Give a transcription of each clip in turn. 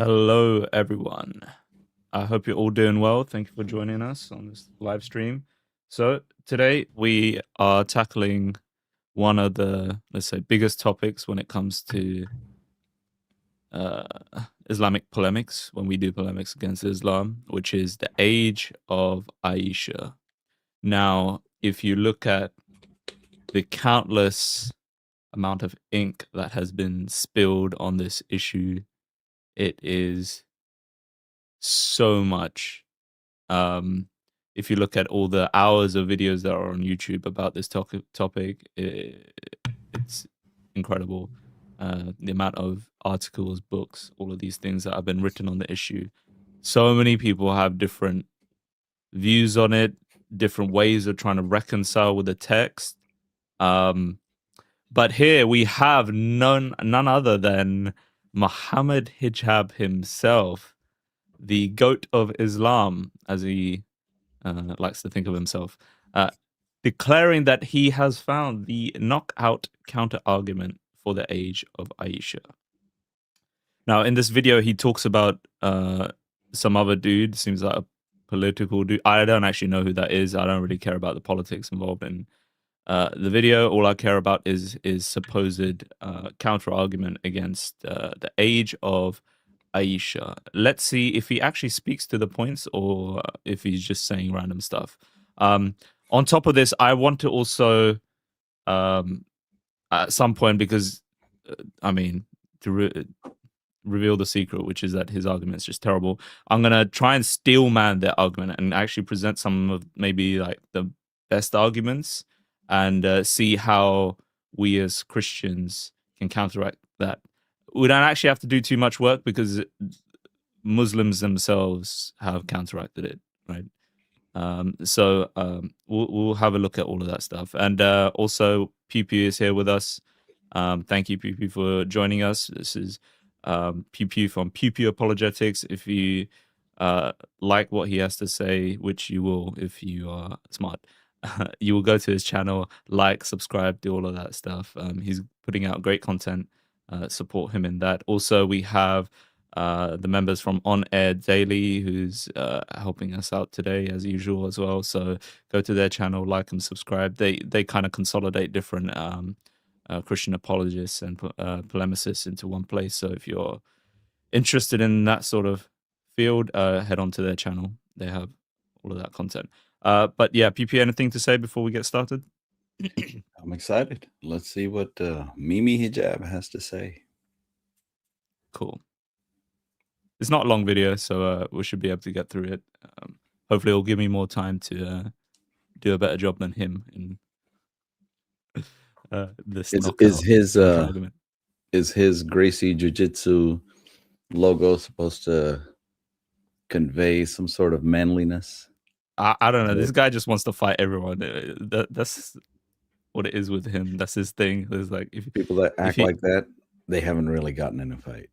Hello, everyone. I hope you're all doing well. Thank you for joining us on this live stream. So today we are tackling one of the, let's say, biggest topics when it comes to Islamic polemics, when we do polemics against Islam, which is the age of Aisha. Now, if you look at the countless amount of ink that has been spilled on this issue, it is so much. If you look at all the hours of videos that are on YouTube about this topic, it's incredible. The amount of articles, books, all of these things that have been written on the issue. So many people have different views on it, different ways of trying to reconcile with the text. But here we have none other than Mohammed Hijab himself, the goat of Islam, as he likes to think of himself, declaring that he has found the knockout counter-argument for the age of Aisha. Now, in this video, he talks about some other dude, seems like a political dude. I don't actually know who that is. I don't really care about the politics involved in the video. All I care about is supposed counter-argument against the age of Aisha. Let's see if he actually speaks to the points or if he's just saying random stuff. On top of this, I want to also at some point, because I mean, to reveal the secret, which is that his argument is just terrible, I'm gonna try and steel man their argument and actually present some of maybe like the best arguments and see how we as Christians can counteract that. We don't actually have to do too much work because Muslims themselves have counteracted it, right? So we'll have a look at all of that stuff. And also, PewPew is here with us. Thank you, PewPew, for joining us. This is PewPew from PewPew Apologetics. If you like what he has to say, which you will if you are smart, you will go to his channel, like, subscribe, do all of that stuff. He's putting out great content. Support him in that. Also, we have the members from On Air Daily, who's helping us out today as usual as well. So go to their channel, like and subscribe. They kind of consolidate different Christian apologists and polemicists into one place. So if you're interested in that sort of field, head on to their channel. They have all of that content. But yeah, PP, anything to say before we get started? I'm excited. Let's see what Mimi Hijab has to say. Cool. It's not a long video, so we should be able to get through it. Hopefully it'll give me more time to do a better job than him in this. Is his Gracie Jiu-Jitsu logo supposed to convey some sort of manliness? I don't know. This guy just wants to fight everyone. That's what it is with him. That's his thing. There's like people that act like that, they haven't really gotten in a fight.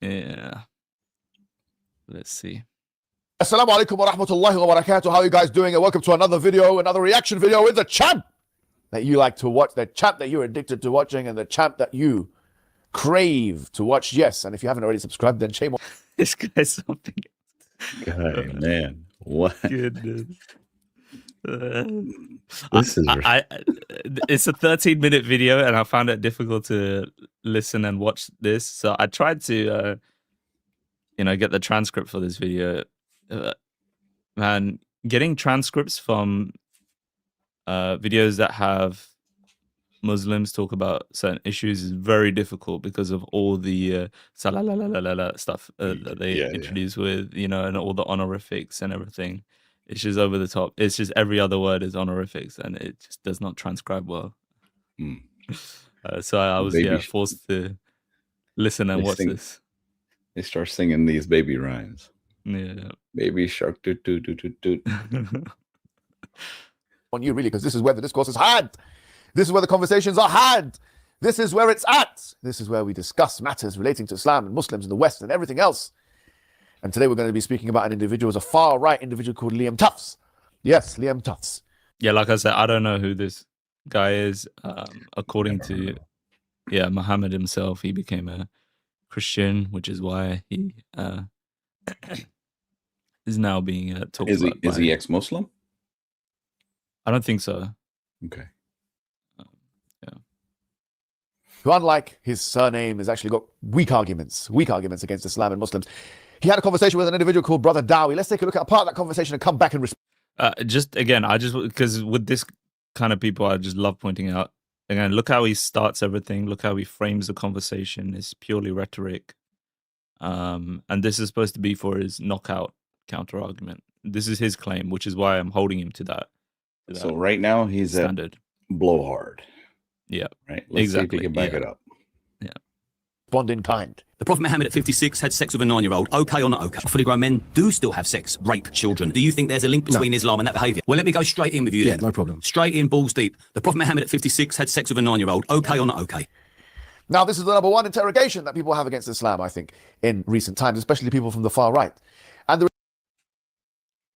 Yeah. Let's see. Assalamu alaikum wa rahmatullahi wa barakatuh. How are you guys doing? And welcome to another video, another reaction video with the champ that you like to watch, the champ that you're addicted to watching, and the champ that you crave to watch. Yes, and if you haven't already subscribed, then shame on this guy's something. Guy, man, what? Goodness. This is it's a 13-minute video, and I found it difficult to listen and watch this. So I tried to, get the transcript for this video. Man, getting transcripts from videos that have Muslims talk about certain issues is very difficult because of all the stuff that they introduce with, and all the honorifics and everything. It's just over the top. It's just every other word is honorifics, and it just does not transcribe well. So I was forced to listen and watch this. They start singing these baby rhymes. Yeah. Baby shark toot toot toot toot toot. you really, because this is where the discourse is had. This is where the conversations are had. This is where it's at. This is where we discuss matters relating to Islam and Muslims in the West and everything else. And today we're going to be speaking about an individual, as a far-right individual called Liam Tufts. Yes, Liam Tufts. Yeah, like I said, I don't know who this guy is. According to Muhammad himself, he became a Christian, which is why he is now being talked about. Is he ex-Muslim? I don't think so. Okay. Who, unlike his surname, has actually got weak arguments against Islam and Muslims. He had a conversation with an individual called Brother Dowie. Let's take a look at a part of that conversation and come back and just again, because with this kind of people, I just love pointing out, again, look how he starts everything. Look how he frames the conversation. It's purely rhetoric. And this is supposed to be for his knockout counter argument. This is his claim, which is why I'm holding him to that. So right now he's standard. At blowhard. Yeah. Right. Let's see if we can back it up. Yeah. Respond in kind. The Prophet Muhammad at 56 had sex with a 9-year-old. Okay or not okay? Fully grown men do still have sex, rape children. Do you think there's a link between Islam and that behaviour? Well, let me go straight in with you then. No problem. Straight in, balls deep. The Prophet Muhammad at 56 had sex with a 9-year-old. Okay or not okay? Now, this is the number one interrogation that people have against Islam, I think, in recent times, especially people from the far right. And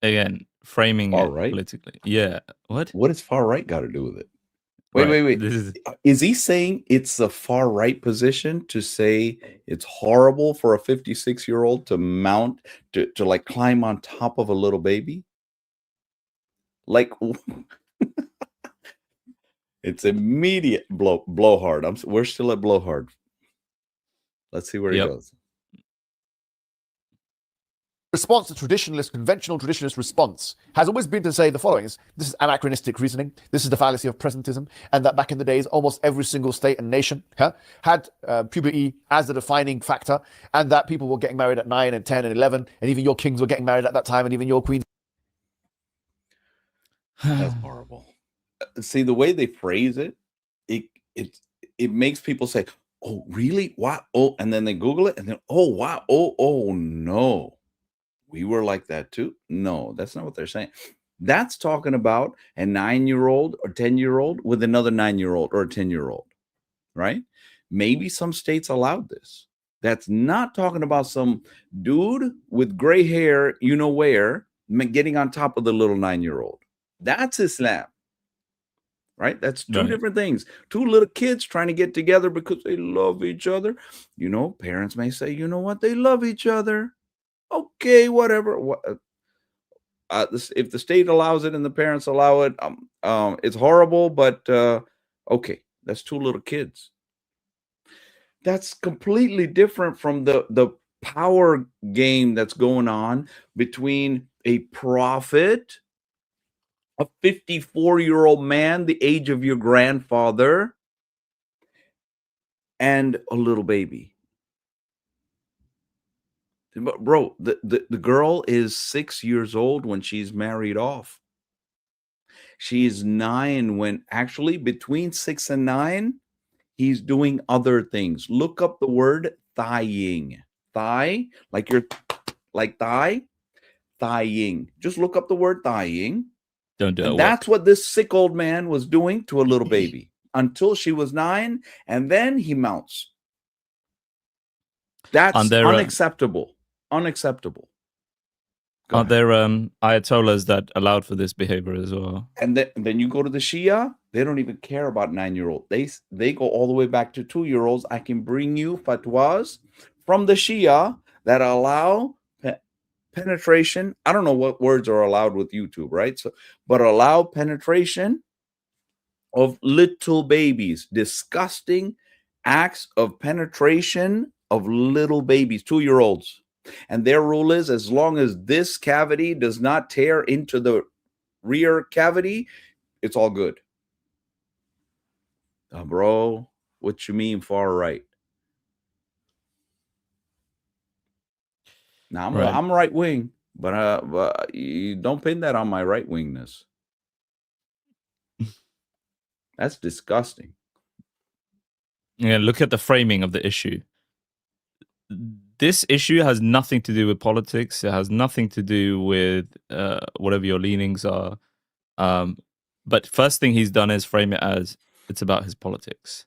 again, framing far it right? politically. Yeah. What does far right got to do with it? Wait. Is he saying it's a far right position to say it's horrible for a 56-year-old to mount to like climb on top of a little baby? Like it's immediate blowhard. We're still at blowhard. Let's see where he goes. Response to traditionalist, conventional traditionalist response has always been to say the following: this is anachronistic reasoning, this is the fallacy of presentism, and that back in the days, almost every single state and nation had puberty as the defining factor, and that people were getting married at 9 and 10 and 11, and even your kings were getting married at that time, and even your queens. That's horrible. See, the way they phrase it, it makes people say, "Oh, really? What? Oh," and then they Google it, and then, "Oh, wow! Oh, no. We were like that too." No, that's not what they're saying. That's talking about a 9-year-old or 10-year-old with another 9-year-old or a 10-year-old, right? Maybe some states allowed this. That's not talking about some dude with gray hair, you know where, getting on top of the little 9-year-old. That's Islam, right? That's two different things. Two little kids trying to get together because they love each other. You know, parents may say, you know what, they love each other. Okay, whatever. If the state allows it and the parents allow it, it's horrible, but okay, that's two little kids. That's completely different from the power game that's going on between a prophet, a 54-year-old man, the age of your grandfather, and a little baby. But bro, the girl is 6 years old when she's married off. She's 9 when actually between 6 and 9, he's doing other things. Look up the word thighying. Thigh, like you're like thigh, thighying. Just look up the word thighying. Don't do it. That's what this sick old man was doing to a little baby until she was 9, and then he mounts. That's unacceptable. Unacceptable. Aren't there ayatollahs that allowed for this behavior as well? And then you go to the Shia, they don't even care about 9-year-old. They go all the way back to 2-year-olds. I can bring you fatwas from the Shia that allow penetration. I don't know what words are allowed with YouTube, right? But allow penetration of little babies. Disgusting acts of penetration of little babies, 2-year-olds. And their rule is, as long as this cavity does not tear into the rear cavity, it's all good. Bro, what you mean far right? Now, I'm right wing, but you don't pin that on my right wingness. That's disgusting. Yeah, look at the framing of the issue. This issue has nothing to do with politics. It has nothing to do with whatever your leanings are. But first thing he's done is frame it as it's about his politics.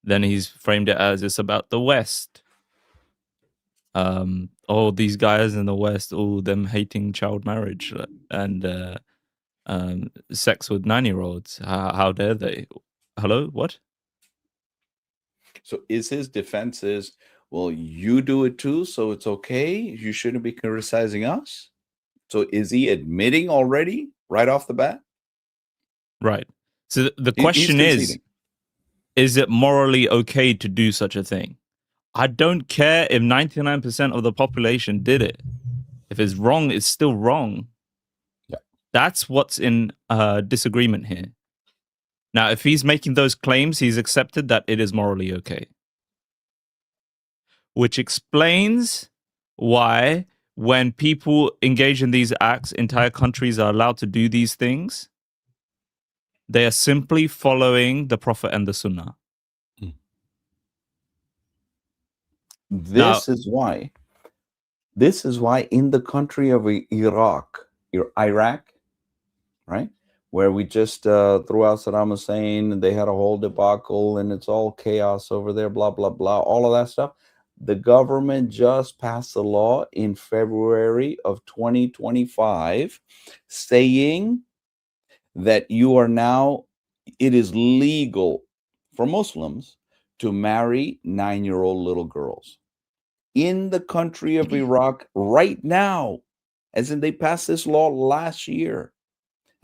Then he's framed it as it's about the West. Oh, these guys in the West, them hating child marriage and sex with 9-year-olds. How dare they? Hello? What? So is his defense is, well, you do it too, so it's okay. You shouldn't be criticizing us. So is he admitting already right off the bat? Right. So the He's question conceding. is it morally okay to do such a thing? I don't care if 99% of the population did it. If it's wrong, it's still wrong. Yeah. That's what's in disagreement here. Now, if he's making those claims, he's accepted that it is morally okay. Which explains why when people engage in these acts, entire countries are allowed to do these things. They are simply following the Prophet and the Sunnah. This is why in the country of Iraq, right, where we just threw out Saddam Hussein, and they had a whole debacle, and it's all chaos over there, blah, blah, blah, all of that stuff. The government just passed a law in February of 2025 saying that it is legal for Muslims to marry 9-year-old little girls in the country of Iraq right now, as in they passed this law last year,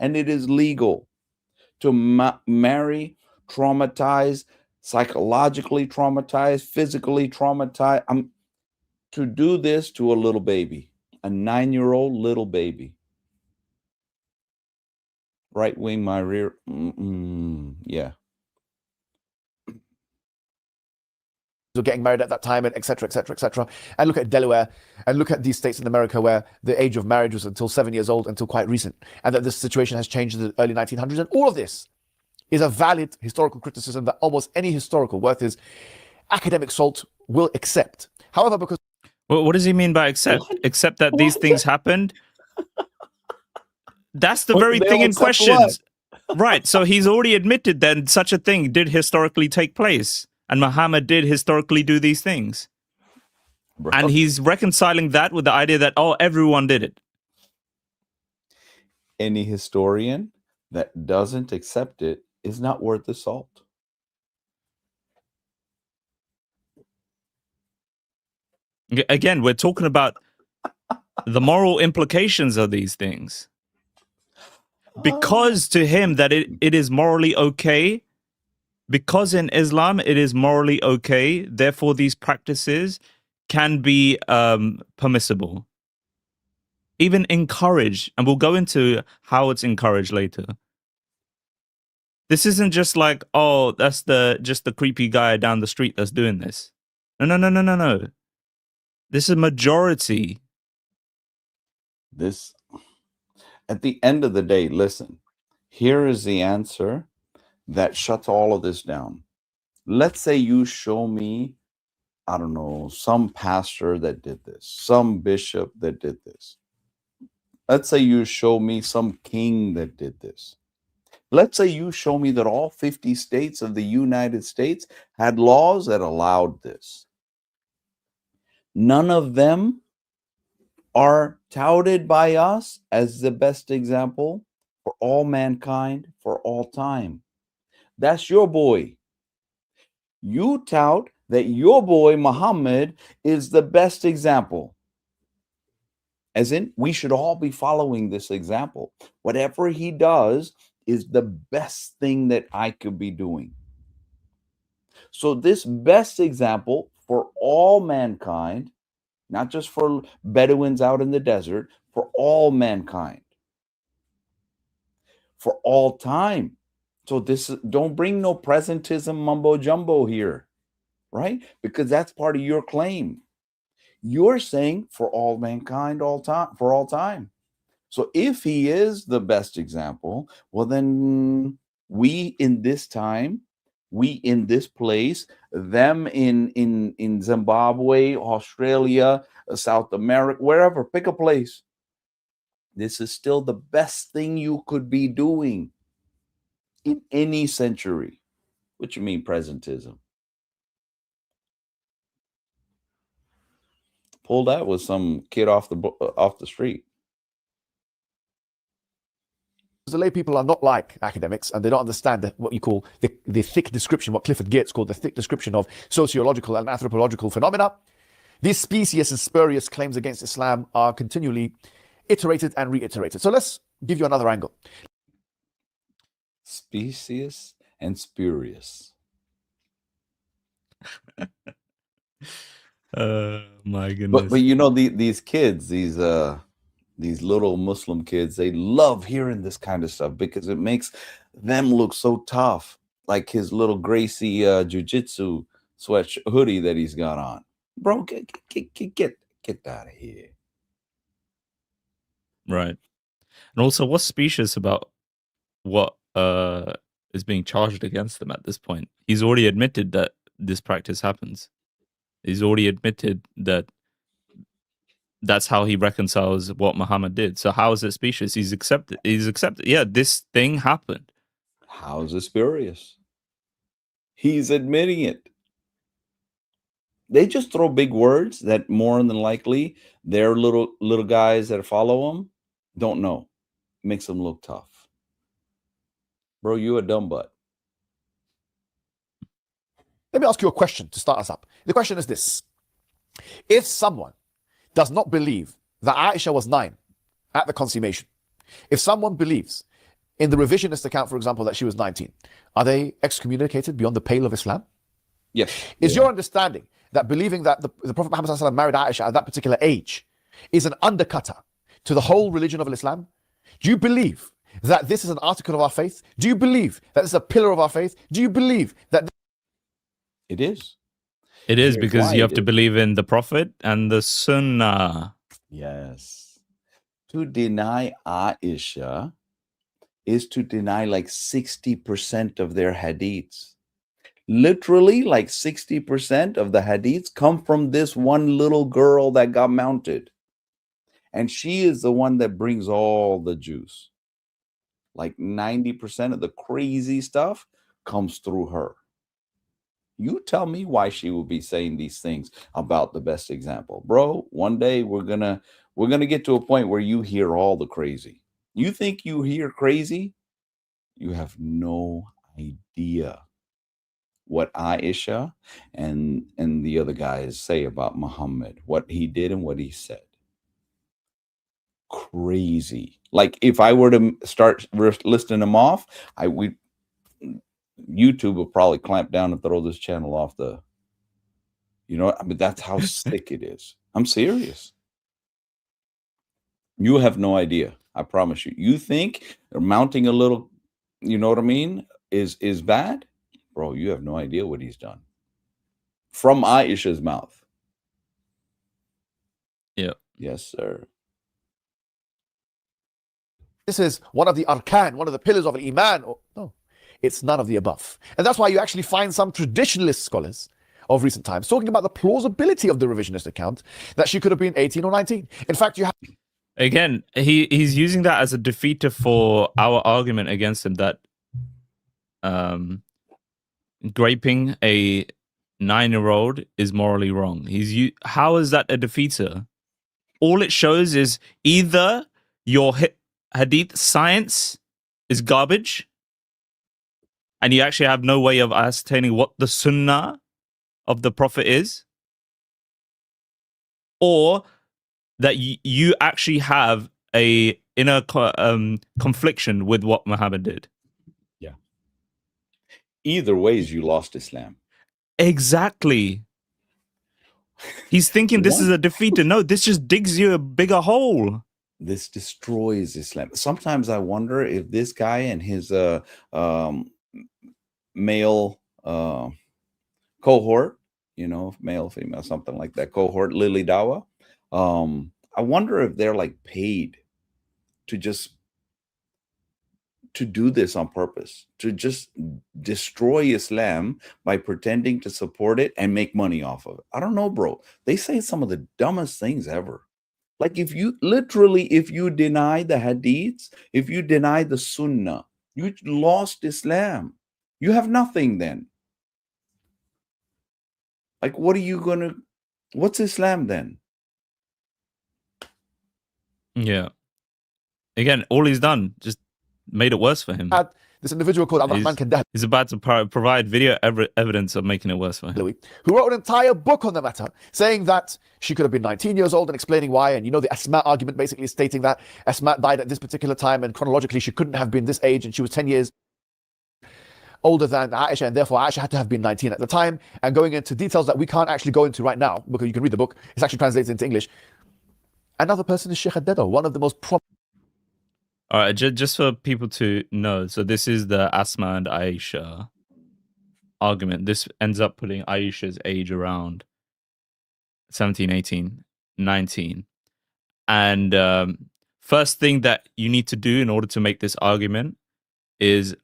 and it is legal to marry traumatized, psychologically traumatized, physically traumatized, to do this to a little baby, a 9-year-old little baby. Right wing, my rear, yeah. Getting married at that time, and et cetera, et cetera, et cetera. And look at Delaware, and look at these states in America where the age of marriage was until 7 years old, until quite recent, and that this situation has changed in the early 1900s. And all of this is a valid historical criticism that almost any historical worth his academic salt will accept. However, because... Well, what does he mean by accept? What? Accept that these things happened? That's the very They'll thing in accept question. Right. So he's already admitted that such a thing did historically take place. And Muhammad did historically do these things. Bro. And he's reconciling that with the idea that, oh, everyone did it. Any historian that doesn't accept it is not worth the salt. Again, we're talking about the moral implications of these things. Because to him that it is morally okay, because in Islam it is morally okay, therefore these practices can be permissible, even encouraged, and we'll go into how it's encouraged later. This isn't just like, oh, that's just the creepy guy down the street that's doing this. No. This is majority. This, at the end of the day, listen, here is the answer that shuts all of this down. Let's say you show me, I don't know, some pastor that did this, some bishop that did this. Let's say you show me some king that did this. Let's say you show me that all 50 states of the United States had laws that allowed this. None of them are touted by us as the best example for all mankind for all time. That's your boy. You tout that your boy Muhammad is the best example. As in, we should all be following this example. Whatever he does is the best thing that I could be doing. So this best example for all mankind, not just for Bedouins out in the desert, for all mankind, for all time. So this, don't bring no presentism mumbo jumbo here, right? Because that's part of your claim. You're saying for all mankind, all time, for all time. So if he is the best example, well, then we in this time, we in this place, them in Zimbabwe, Australia, South America, wherever, pick a place. This is still the best thing you could be doing in any century. What you mean presentism? Pull that with some kid off the street. The lay people are not like academics, and they don't understand what you call the thick description, what Clifford Geertz called the thick description of sociological and anthropological phenomena. These specious and spurious claims against Islam are continually iterated and reiterated. So let's give you another angle. Specious and spurious. My goodness. But you know, these kids, these little Muslim kids, they love hearing this kind of stuff because it makes them look so tough. Like his little Gracie jiu-jitsu sweat hoodie that he's got on. Bro, get out of here. Right. And also, what's specious about what is being charged against them at this point? He's already admitted that this practice happens. He's already admitted that that's how he reconciles what Muhammad did. So how is it specious? He's accepted. Yeah, this thing happened. How is it spurious? He's admitting it. They just throw big words that more than likely their little guys that follow them don't know. Makes them look tough. Bro, you a dumb butt. Let me ask you a question to start us up. The question is this. If someone does not believe that Aisha was 9 at the consummation, if someone believes in the revisionist account, for example, that she was 19, are they excommunicated beyond the pale of Islam? Yes. Is your understanding that believing that the Prophet Muhammad ﷺ married Aisha at that particular age is an undercutter to the whole religion of Islam? Do you believe that this is an article of our faith? Do you believe that this is a pillar of our faith? Do you believe that it is? It is, Here's because why you have it to is. believe in the Prophet and the Sunnah. Yes. To deny Aisha is to deny like 60% of their hadiths. Literally, like 60% of the hadiths come from this one little girl that got mounted. And she is the one that brings all the juice. Like 90% of the crazy stuff comes through her. You tell me why she will be saying these things about the best example. Bro, one day we're gonna get to a point where you hear all the crazy. You think you hear crazy? You have no idea what Aisha and the other guys say about Muhammad, what he did and what he said. Crazy. Like if I were to start listing them off, YouTube will probably clamp down and throw this channel off the, I mean, that's how sick it is. I'm serious. You have no idea. I promise you. You think mounting a little, you know what I mean, is bad? Bro, you have no idea what he's done. From Aisha's mouth. Yeah. Yes, sir. this is one of the arkan, one of the pillars of Iman? No, it's none of the above. And that's why you actually find some traditionalist scholars of recent times talking about the plausibility of the revisionist account, that she could have been 18 or 19. In fact, you have... Again, he's using that as a defeater for our argument against him that raping a 9-year-old is morally wrong. How is that a defeater? All it shows is either your hadith science is garbage and you actually have no way of ascertaining what the sunnah of the Prophet is, or that you actually have a inner confliction with what Muhammad did. Yeah. Either ways, you lost Islam. Exactly. He's thinking this is a defeater. No, this just digs you a bigger hole. This destroys Islam. Sometimes I wonder if this guy and his male cohort, male, female, something like that, cohort, Lily Dawa, I wonder if they're like paid to do this on purpose, to just destroy Islam by pretending to support it and make money off of it. I don't know, bro. They say some of the dumbest things ever. Like if you deny the hadiths, if you deny the sunnah, you lost Islam. You have nothing then. Like, what's Islam then? Yeah. Again, all he's done, just made it worse for him. had this individual called Abdurrahman Kandahlawi, He's about to provide video evidence of making it worse for him. who wrote an entire book on the matter, saying that she could have been 19 years old and explaining why. And you know, the Asma argument basically stating that Asma died at this particular time and chronologically she couldn't have been this age and she was 10 years older than Aisha, and therefore Aisha had to have been 19 at the time, and going into details that we can't actually go into right now because you can read the book. It's actually translated into English. Another person is Sheikh Ad-Dada, one of the most prominent. All right, just for people to know, so this is the Asma and Aisha argument. This ends up putting Aisha's age around 17, 18, 19. And first thing that you need to do in order to make this argument is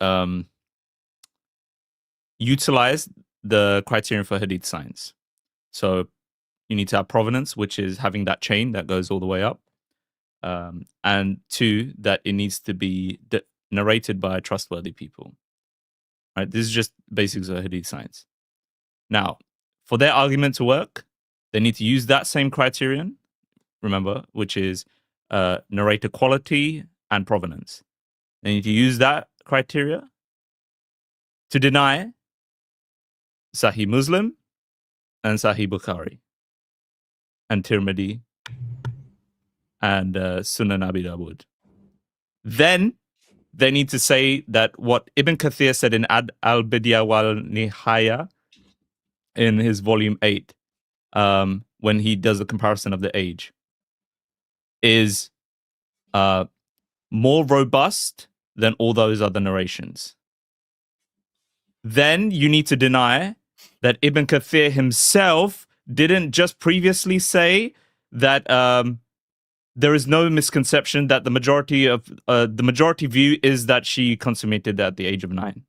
utilize the criterion for Hadith science. So you need to have provenance, which is having that chain that goes all the way up. And two, that it needs to be narrated by trustworthy people. Right? This is just basics of Hadith science. Now, for their argument to work, they need to use that same criterion, remember, which is narrator quality and provenance. They need to use that criteria to deny Sahih Muslim and Sahih Bukhari and Tirmidhi and Sunan Abi Dawud. Then they need to say that what Ibn Kathir said in al-Bidya wal Nihaya in his volume 8, when he does the comparison of the age, is more robust than all those other narrations. Then you need to deny that Ibn Kathir himself didn't just previously say that there is no misconception that the majority view is that she consummated at the age of 9.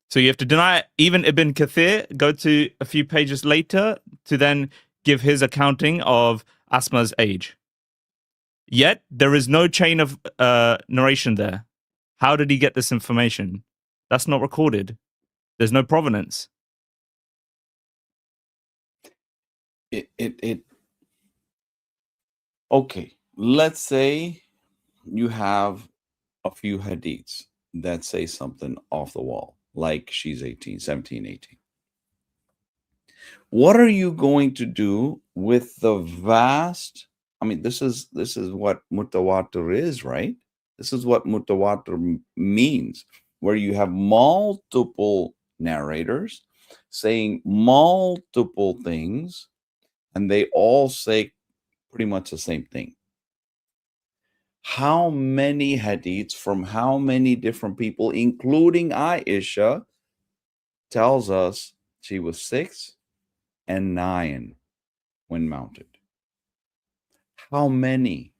So you have to deny even Ibn Kathir, go to a few pages later to then give his accounting of Asma's age. Yet there is no chain of narration there. How did he get this information? That's not recorded. There's no provenance. Okay, let's say you have a few hadiths that say something off the wall, like she's 17, 18. What are you going to do with the vast, I mean, this is what Mutawatir is, right? This is what Mutawatir means, where you have multiple narrators saying multiple things, and they all say pretty much the same thing. How many hadiths from how many different people, including Aisha, tells us she was 6 and 9 when mounted? How many?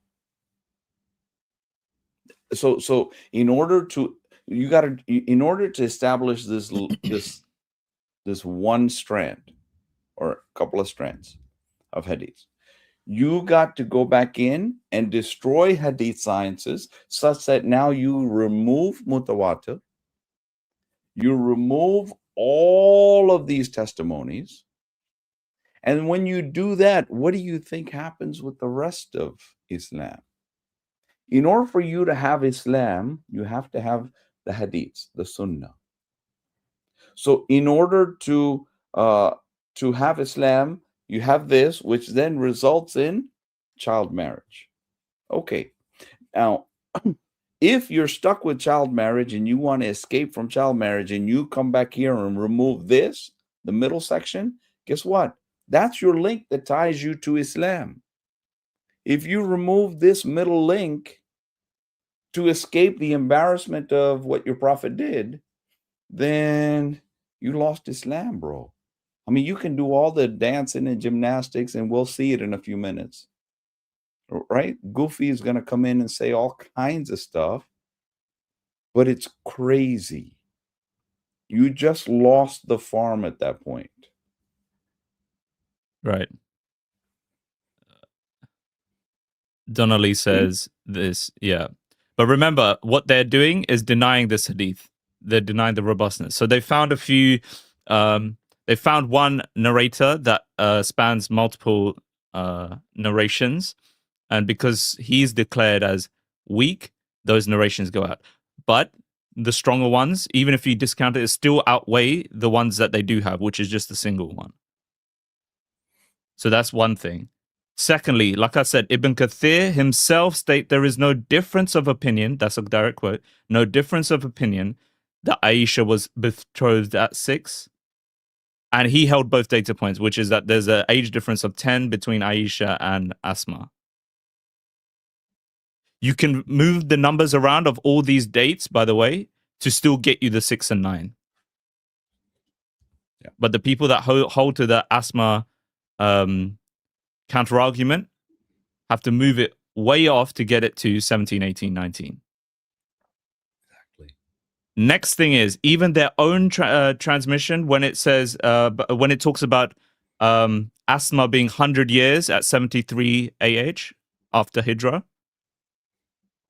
So in order to establish this this one strand or a couple of strands of hadiths, you got to go back in and destroy hadith sciences such that now you remove Mutawatir, you remove all of these testimonies. And when you do that, what do you think happens with the rest of Islam? In order for you to have Islam, you have to have the hadiths, the sunnah. So in order to have Islam, you have this, which then results in child marriage. Okay, now, if you're stuck with child marriage and you want to escape from child marriage and you come back here and remove this, the middle section, guess what? That's your link that ties you to Islam. If you remove this middle link to escape the embarrassment of what your prophet did, then you lost Islam, bro. I mean, you can do all the dancing and gymnastics, and we'll see it in a few minutes, right? Goofy is going to come in and say all kinds of stuff, but it's crazy. You just lost the farm at that point. Right. Donnelly says this, yeah. But remember, what they're doing is denying this hadith. They're denying the robustness. So they found a few... they found one narrator that spans multiple narrations, and because he's declared as weak, those narrations go out. But the stronger ones, even if you discount it, still outweigh the ones that they do have, which is just a single one. So that's one thing. Secondly, like I said, Ibn Kathir himself state there is no difference of opinion, that's a direct quote, no difference of opinion that Aisha was betrothed at 6. And he held both data points, which is that there's an age difference of 10 between Aisha and Asma. You can move the numbers around of all these dates, by the way, to still get you the 6 and 9. Yeah. But the people that hold to the Asma counter-argument have to move it way off to get it to 17, 18, 19. Exactly. Next thing is, even their own transmission, when it says, when it talks about Asma being 100 years at 73 AH after Hijrah,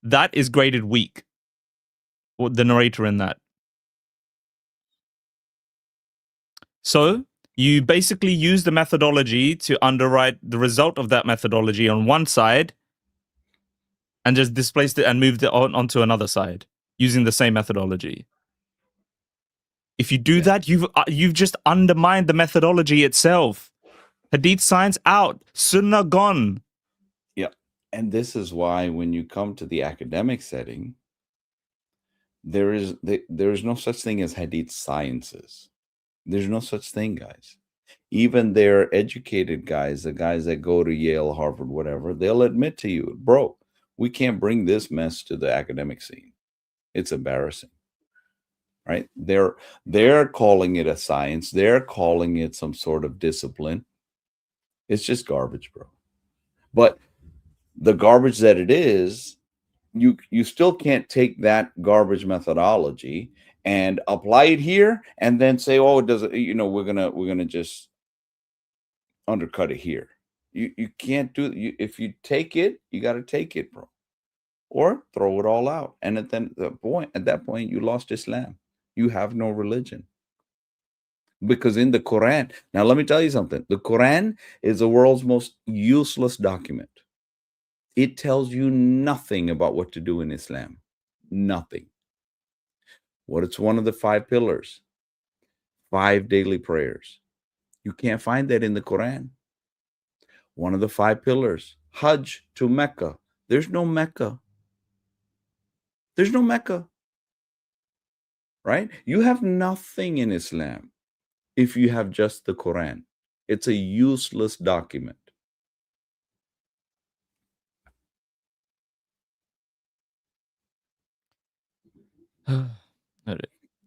that is graded weak. The narrator in that. So you basically use the methodology to underwrite the result of that methodology on one side and just displaced it and moved it onto another side using the same methodology. If you do that, you've just undermined the methodology itself. Hadith science out, Sunnah gone. Yeah. And this is why when you come to the academic setting, there is no such thing as Hadith sciences. There's no such thing, guys. Even their educated guys, the guys that go to Yale, Harvard, whatever, they'll admit to you, bro, we can't bring this mess to the academic scene. It's embarrassing, right? They're calling it a science. They're calling it some sort of discipline. It's just garbage, bro. But the garbage that it is, you still can't take that garbage methodology and apply it here and then say, oh, it doesn't, we're gonna just undercut it here. You can't do it. If you take it, you got to take it, bro, or throw it all at that point you lost Islam. You have no religion. Because in the Quran, now let me tell you something, the Quran is the world's most useless document. It tells you nothing about what to do in Islam. Nothing. What it's one of the 5 pillars, 5 daily prayers. You can't find that in the Quran. One of the 5 pillars, Hajj to Mecca. There's no Mecca. There's no Mecca. Right? You have nothing in Islam if you have just the Quran. It's a useless document.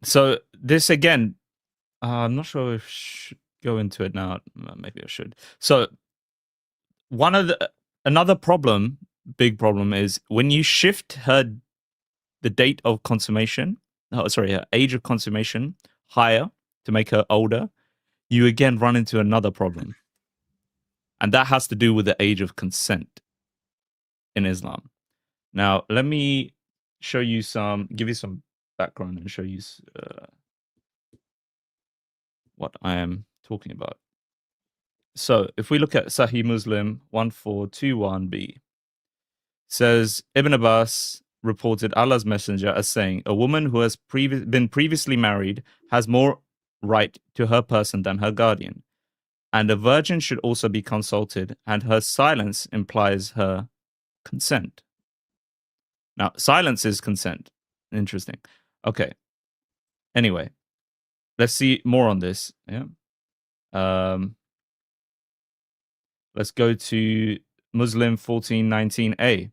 So this again, I'm not sure if I should go into it now. Maybe I should. So another problem, big problem, is when you shift the date of consummation, her age of consummation higher to make her older, you again run into another problem. And that has to do with the age of consent in Islam. Now, let me give you some background and show you what I am talking about. So if we look at Sahih Muslim 1421b, says Ibn Abbas reported Allah's messenger as saying, a woman who has been previously married has more right to her person than her guardian, and a virgin should also be consulted, and her silence implies her consent. Now, silence is consent. Interesting. Okay. Anyway, let's see more on this. Yeah. Let's go to Muslim 1419a.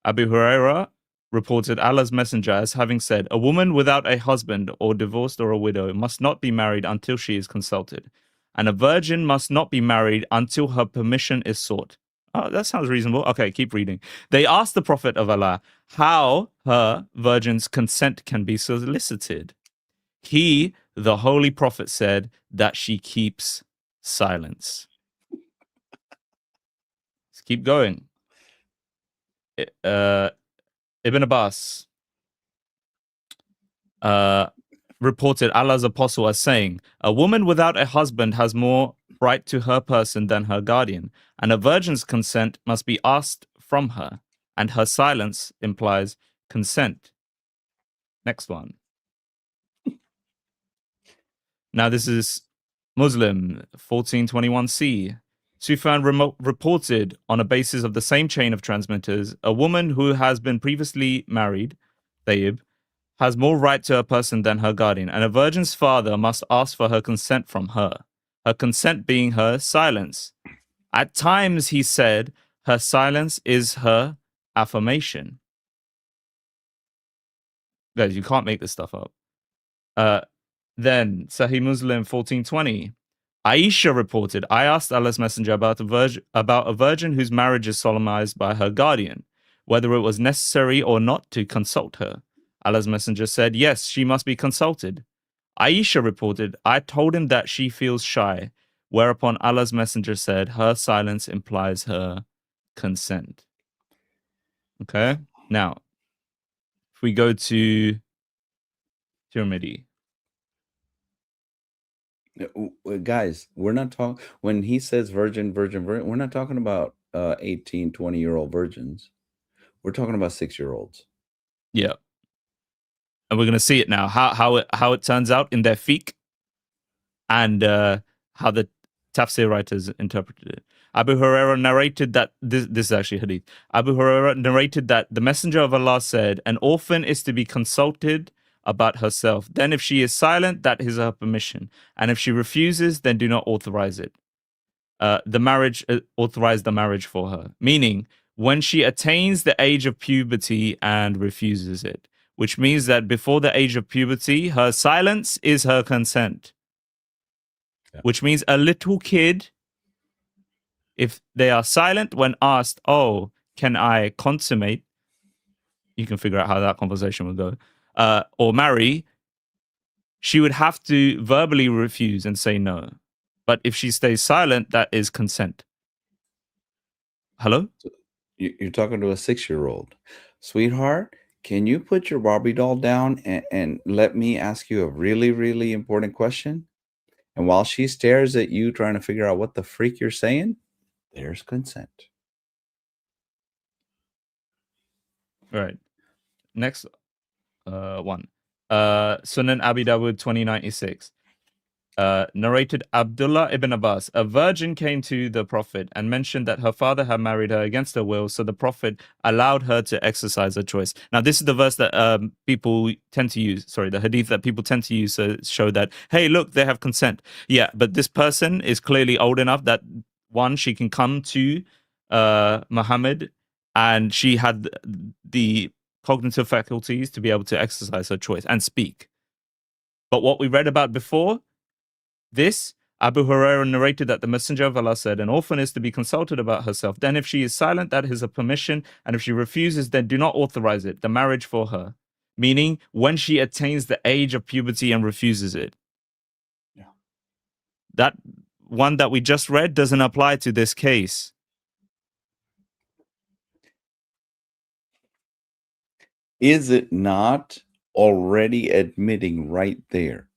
Abu Huraira reported Allah's messenger as having said, a woman without a husband or divorced or a widow must not be married until she is consulted, and a virgin must not be married until her permission is sought. Oh, that sounds reasonable. Okay, keep reading. They asked the Prophet of Allah how her virgin's consent can be solicited. He, the Holy Prophet, said that she keeps silence. Let's keep going. Ibn Abbas reported Allah's apostle as saying, a woman without a husband has more right to her person than her guardian, and a virgin's consent must be asked from her, and her silence implies consent. Next one. Now this is Muslim 1421c. Sufyan reported on a basis of the same chain of transmitters, a woman who has been previously married, Tayyib, has more right to a person than her guardian, and a virgin's father must ask for her consent from her. Her consent being her silence. At times, he said, her silence is her affirmation. Guys, you can't make this stuff up. Then, Sahih Muslim 1420. Aisha reported, I asked Allah's Messenger about a virgin whose marriage is solemnized by her guardian, whether it was necessary or not to consult her. Allah's Messenger said, yes, she must be consulted. Aisha reported, I told him that she feels shy, whereupon Allah's Messenger said, her silence implies her consent. Okay? Now, if we go to Tirmidhi. Guys, we're not talking, when he says virgin, we're not talking about 18, 20-year-old virgins. We're talking about 6-year-olds. Yeah. And we're going to see it now, how it turns out in their fiqh and how the Tafsir writers interpreted it. Abu Hurairah narrated that, this is actually Hadith. Abu Hurairah narrated that the Messenger of Allah said, an orphan is to be consulted about herself. Then if she is silent, that is her permission. And if she refuses, then do not authorize it. Authorize the marriage for her. Meaning, when she attains the age of puberty and refuses it. Which means that before the age of puberty, her silence is her consent. Yeah. Which means a little kid, if they are silent when asked, oh, can I consummate? You can figure out how that conversation would go. Or marry, she would have to verbally refuse and say no. But if she stays silent, that is consent. Hello? You're talking to a 6-year-old. Sweetheart, can you put your Barbie doll down and let me ask you a really, really important question? And while she stares at you trying to figure out what the freak you're saying, there's consent. All right. Next one. Sunan Abi Dawud 2096. Narrated Abdullah ibn Abbas, a virgin came to the Prophet and mentioned that her father had married her against her will, so the Prophet allowed her to exercise her choice. Now, this is the verse that people tend to use, the hadith that people tend to use to show that, hey, look, they have consent. Yeah, but this person is clearly old enough that, one, she can come to Muhammad, and she had the cognitive faculties to be able to exercise her choice and speak. But what we read about before, this, Abu Hurairah narrated that the Messenger of Allah said, an orphan is to be consulted about herself. Then if she is silent, that is a permission. And if she refuses, then do not authorize it, the marriage for her. Meaning, when she attains the age of puberty and refuses it. Yeah. That one that we just read doesn't apply to this case. Is it not already admitting right there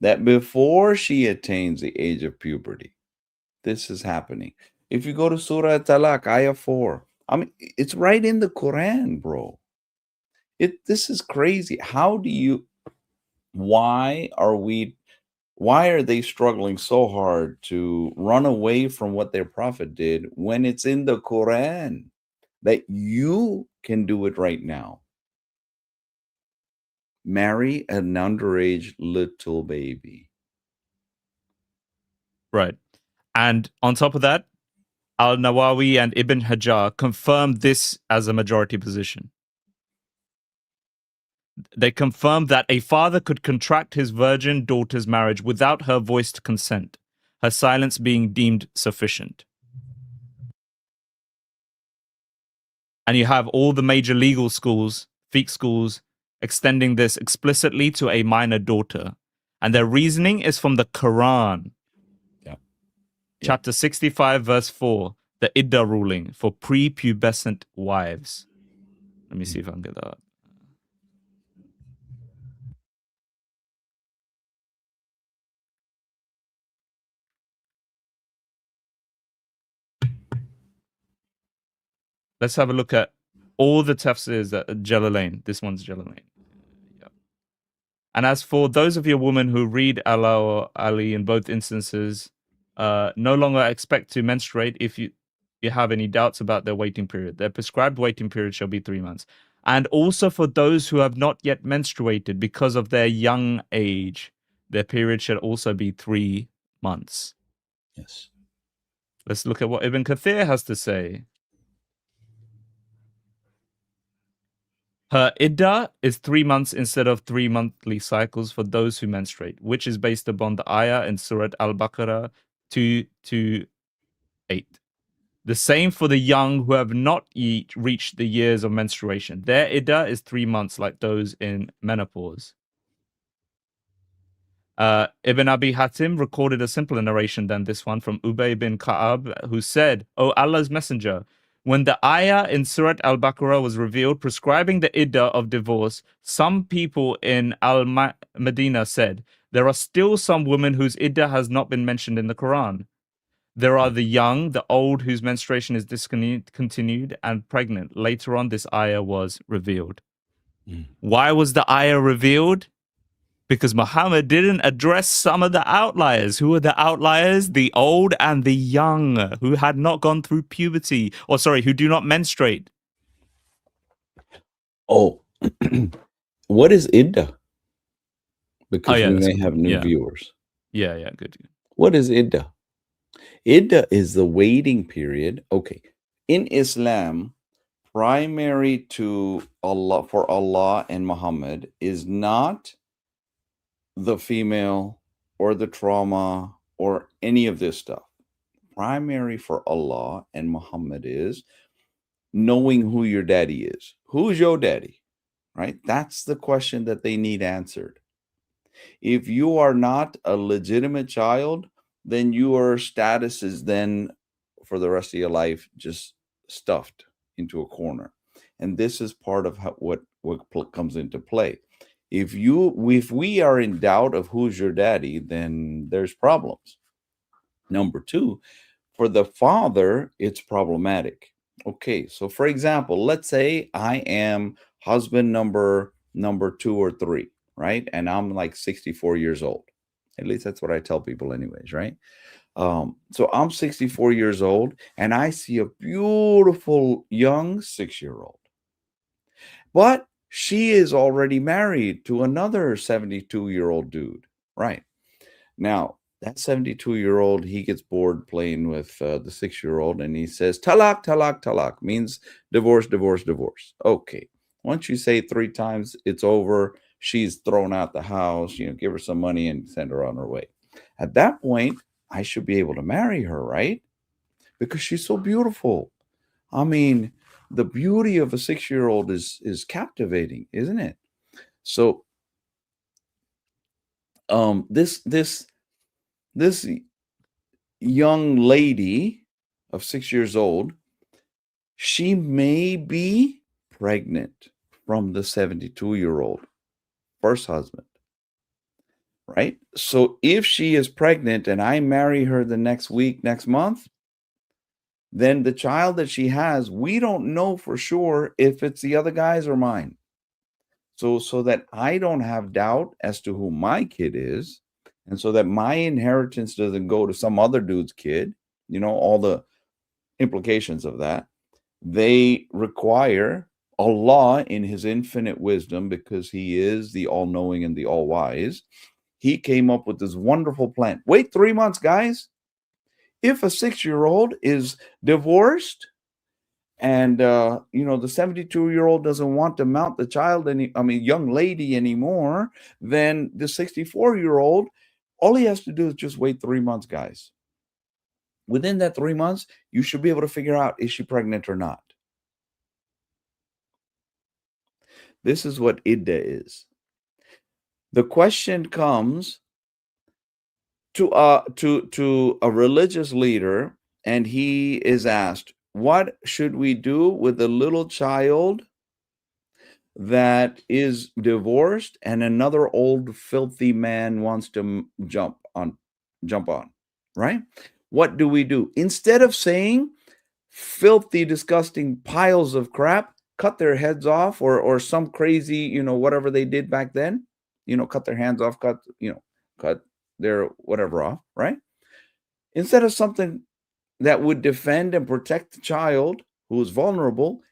that before she attains the age of puberty, this is happening? If you go to Surah Talaq, Ayah 4, I mean, it's right in the Quran, bro. This is crazy. Why are they struggling so hard to run away from what their prophet did when it's in the Quran that you can do it right now? Marry an underage little baby. Right. And on top of that, Al-Nawawi and Ibn Hajar confirmed this as a majority position. They confirmed that a father could contract his virgin daughter's marriage without her voiced consent, her silence being deemed sufficient. And you have all the major legal schools, fiqh schools, extending this explicitly to a minor daughter. And their reasoning is from the Quran. Yeah. Chapter 65, verse 4, the Idda ruling for prepubescent wives. Let me see if I can get that up. Let's have a look at all the tafsirs that Jalalayn. This one's Jalalayn. Yeah. And as for those of your women who read Allah or Ali in both instances, no longer expect to menstruate if you have any doubts about their waiting period. Their prescribed waiting period shall be 3 months. And also for those who have not yet menstruated because of their young age, their period shall also be 3 months. Yes. Let's look at what Ibn Kathir has to say. Her iddah is 3 months instead of 3 monthly cycles for those who menstruate, which is based upon the ayah in Surah Al-Baqarah 228. The same for the young who have not yet reached the years of menstruation. Their iddah is 3 months like those in menopause. Ibn Abi Hatim recorded a simpler narration than this one from Ubay bin Ka'ab, who said, "O Allah's Messenger, when the ayah in Surah Al-Baqarah was revealed prescribing the iddah of divorce, some people in Al-Madinah said, there are still some women whose iddah has not been mentioned in the Quran. There are the young, the old whose menstruation is discontinued, and pregnant. Later on, this ayah was revealed." Why was the ayah revealed? Because Muhammad didn't address some of the outliers. Who were the outliers? The old and the young, who had not gone through puberty, or sorry, who do not menstruate. Oh, what is iddah? Because we that's may good. have new Yeah. viewers. Yeah, good. What is iddah? Iddah is the waiting period. Okay. In Islam, primary to Allah, for Allah and Muhammad, is not the female or the trauma or any of this stuff. Primary for Allah and Muhammad is knowing who your daddy is. Who's your daddy? Right? That's the question that they need answered. If you are not a legitimate child, then your status is then for the rest of your life just stuffed into a corner. And this is part of what comes into play. If we are in doubt of who's your daddy, then there's problems. Number two, for the father, it's problematic. Okay, so for example, let's say I am husband number 2 or 3, right? And I'm like 64 years old. At least that's what I tell people anyways, right? So I'm 64 years old and I see a beautiful young 6-year-old. But she is already married to another 72-year-old dude, right? Now, that 72-year-old, he gets bored playing with the 6-year-old and he says, talak, talak, talak, means divorce, divorce, divorce. Okay. Once you say 3 times, it's over. She's thrown out the house, give her some money and send her on her way. At that point, I should be able to marry her, right? Because she's so beautiful. I mean, the beauty of a 6-year-old is captivating, isn't it? So, this young lady of 6 years old, she may be pregnant from the 72-year-old first husband, right? So if she is pregnant and I marry her the next week, next month, then the child that she has, we don't know for sure if it's the other guy's or mine. So that I don't have doubt as to who my kid is, and so that my inheritance doesn't go to some other dude's kid, all the implications of that, they require Allah in his infinite wisdom, because he is the all-knowing and the all-wise. He came up with this wonderful plan. Wait 3 months, guys. If a 6-year-old is divorced and the 72-year-old doesn't want to mount the young lady anymore, then the 64-year-old, all he has to do is just wait 3 months, guys. Within that 3 months, you should be able to figure out, is she pregnant or not? This is what iddah is. The question comes to a religious leader, and he is asked, what should we do with a little child that is divorced and another old filthy man wants to jump on, right? What do we do? Instead of saying filthy, disgusting piles of crap, cut their heads off, or some crazy, whatever they did back then, cut their hands off, cut their whatever off, right? Instead of something that would defend and protect the child who is vulnerable,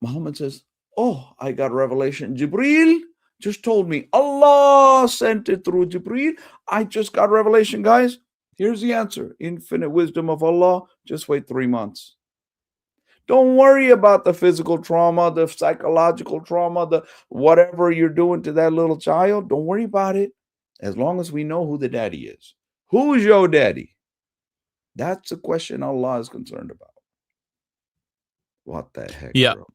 Muhammad says, oh, I got revelation. Jibreel just told me. Allah sent it through Jibreel. I just got revelation, guys. Here's the answer. Infinite wisdom of Allah. Just wait 3 months. Don't worry about the physical trauma, the psychological trauma, the whatever you're doing to that little child. Don't worry about it. As long as we know who the daddy is. Who's your daddy? That's the question Allah is concerned about. What the heck? Yeah. Bro?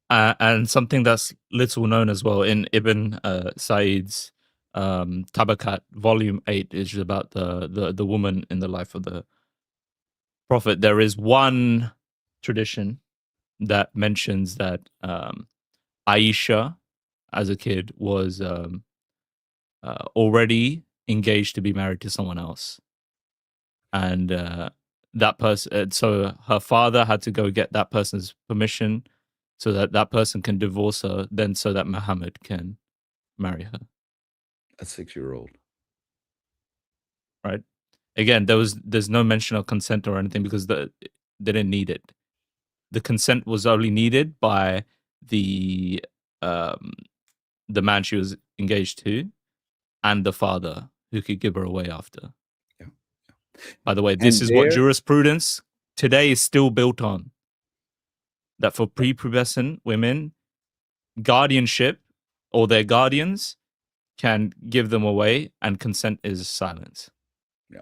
And something that's little known as well in Ibn Sa'id's Tabakat, Volume 8, is about the woman in the life of the Prophet. There is one tradition that mentions that Aisha, as a kid, was already engaged to be married to someone else. And that person, so her father had to go get that person's permission so that that person can divorce her, then so that Muhammad can marry her. A 6-year-old. Right? Again, there's no mention of consent or anything because they didn't need it. The consent was only needed by the man she was engaged to and the father who could give her away after. Yeah. By the way, this is what jurisprudence today is still built on. That for prepubescent women, guardianship or their guardians can give them away and consent is silence. Yeah.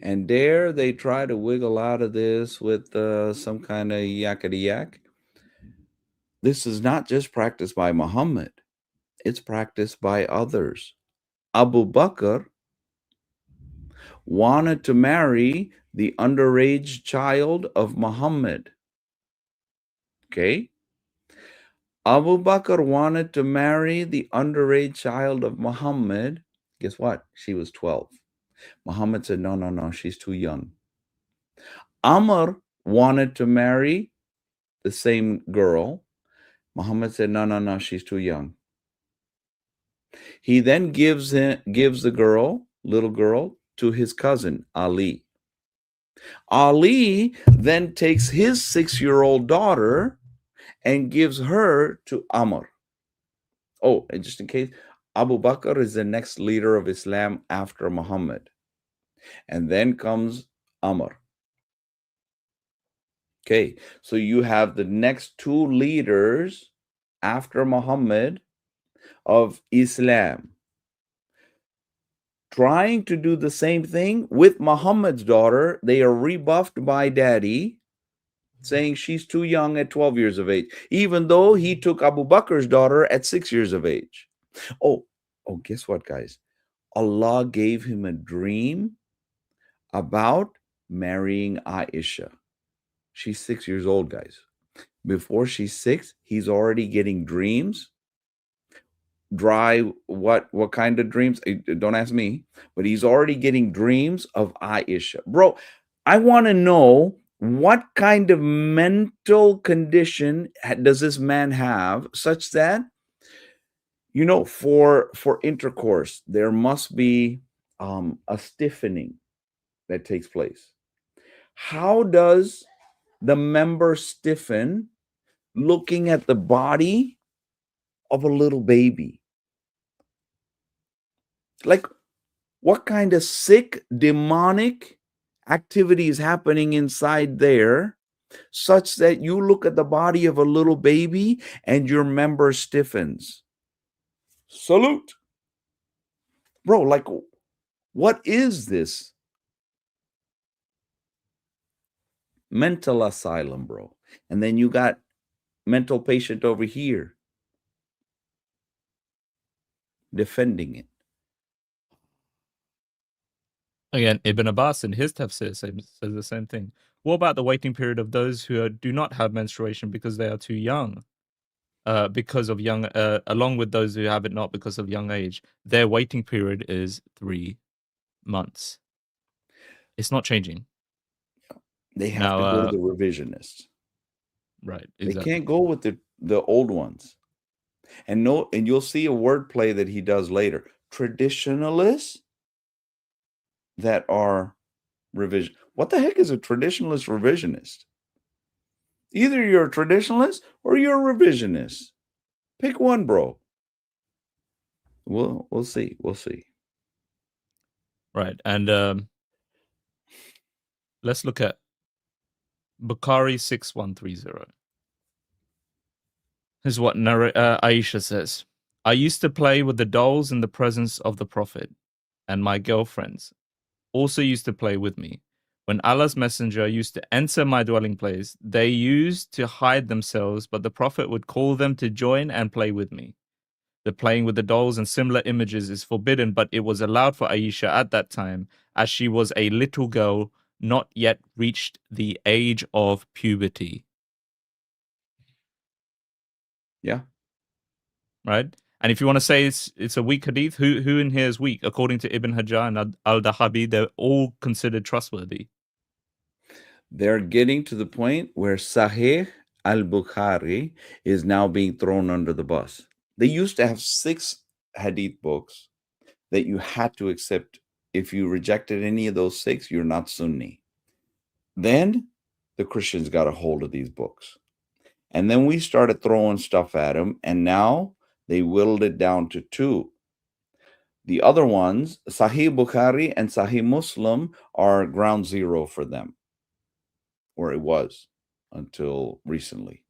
And there they try to wiggle out of this with some kind of yakety yak. This is not just practiced by Muhammad. It's practiced by others. Abu Bakr wanted to marry the underage child of Muhammad. Okay? Abu Bakr wanted to marry the underage child of Muhammad. Guess what? She was 12. Muhammad said, no, she's too young. Amr wanted to marry the same girl. Muhammad said, no, she's too young. He then gives the little girl, to his cousin, Ali. Ali then takes his 6-year-old daughter and gives her to Amr. Oh, and just in case, Abu Bakr is the next leader of Islam after Muhammad. And then comes Amr. Okay, so you have the next 2 leaders after Muhammad of Islam trying to do the same thing with Muhammad's daughter. They are rebuffed by daddy, saying she's too young at 12 years of age, even though he took Abu Bakr's daughter at 6 years of age. Oh, guess what, guys? Allah gave him a dream about marrying Aisha. She's 6 years old, guys. Before she's 6, he's already getting dreams. Dry, what kind of dreams? Don't ask me, but he's already getting dreams of Aisha. Bro, I want to know what kind of mental condition does this man have such that, for intercourse, there must be a stiffening that takes place. How does the member stiffen looking at the body of a little baby? Like, what kind of sick, demonic activity is happening inside there such that you look at the body of a little baby and your member stiffens? Salute. Bro, like, what is this? Mental asylum, bro. And then you got mental patient over here defending it. Again, Ibn Abbas in his Tafsir says the same thing. What about the waiting period of those who do not have menstruation because they are too young? Along with those who have it not because of young age, their waiting period is 3 months. It's not changing. They have to go to the revisionists. Right. They Exactly. can't go with the old ones. And you'll see a wordplay that he does later. Traditionalists that are revision. What the heck is a traditionalist revisionist? Either you're a traditionalist or you're a revisionist. Pick one, bro. We'll see. We'll see. Right. And let's look at Bukhari 6130. This is what Aisha says. I used to play with the dolls in the presence of the Prophet, and my girlfriends also used to play with me. When Allah's messenger used to enter my dwelling place, they used to hide themselves, but the Prophet would call them to join and play with me. The playing with the dolls and similar images is forbidden, but it was allowed for Aisha at that time, as she was a little girl, not yet reached the age of puberty. Yeah. Right? And if you want to say it's a weak hadith, who in here is weak? According to Ibn Hajar and al-Dahabi, they're all considered trustworthy. They're getting to the point where Sahih al-Bukhari is now being thrown under the bus. They used to have 6 hadith books that you had to accept. If you rejected any of those 6, you're not Sunni. Then the Christians got a hold of these books. And then we started throwing stuff at them, and now they whittled it down to 2. The other ones, Sahih Bukhari and Sahih Muslim, are ground zero for them. Or it was until recently.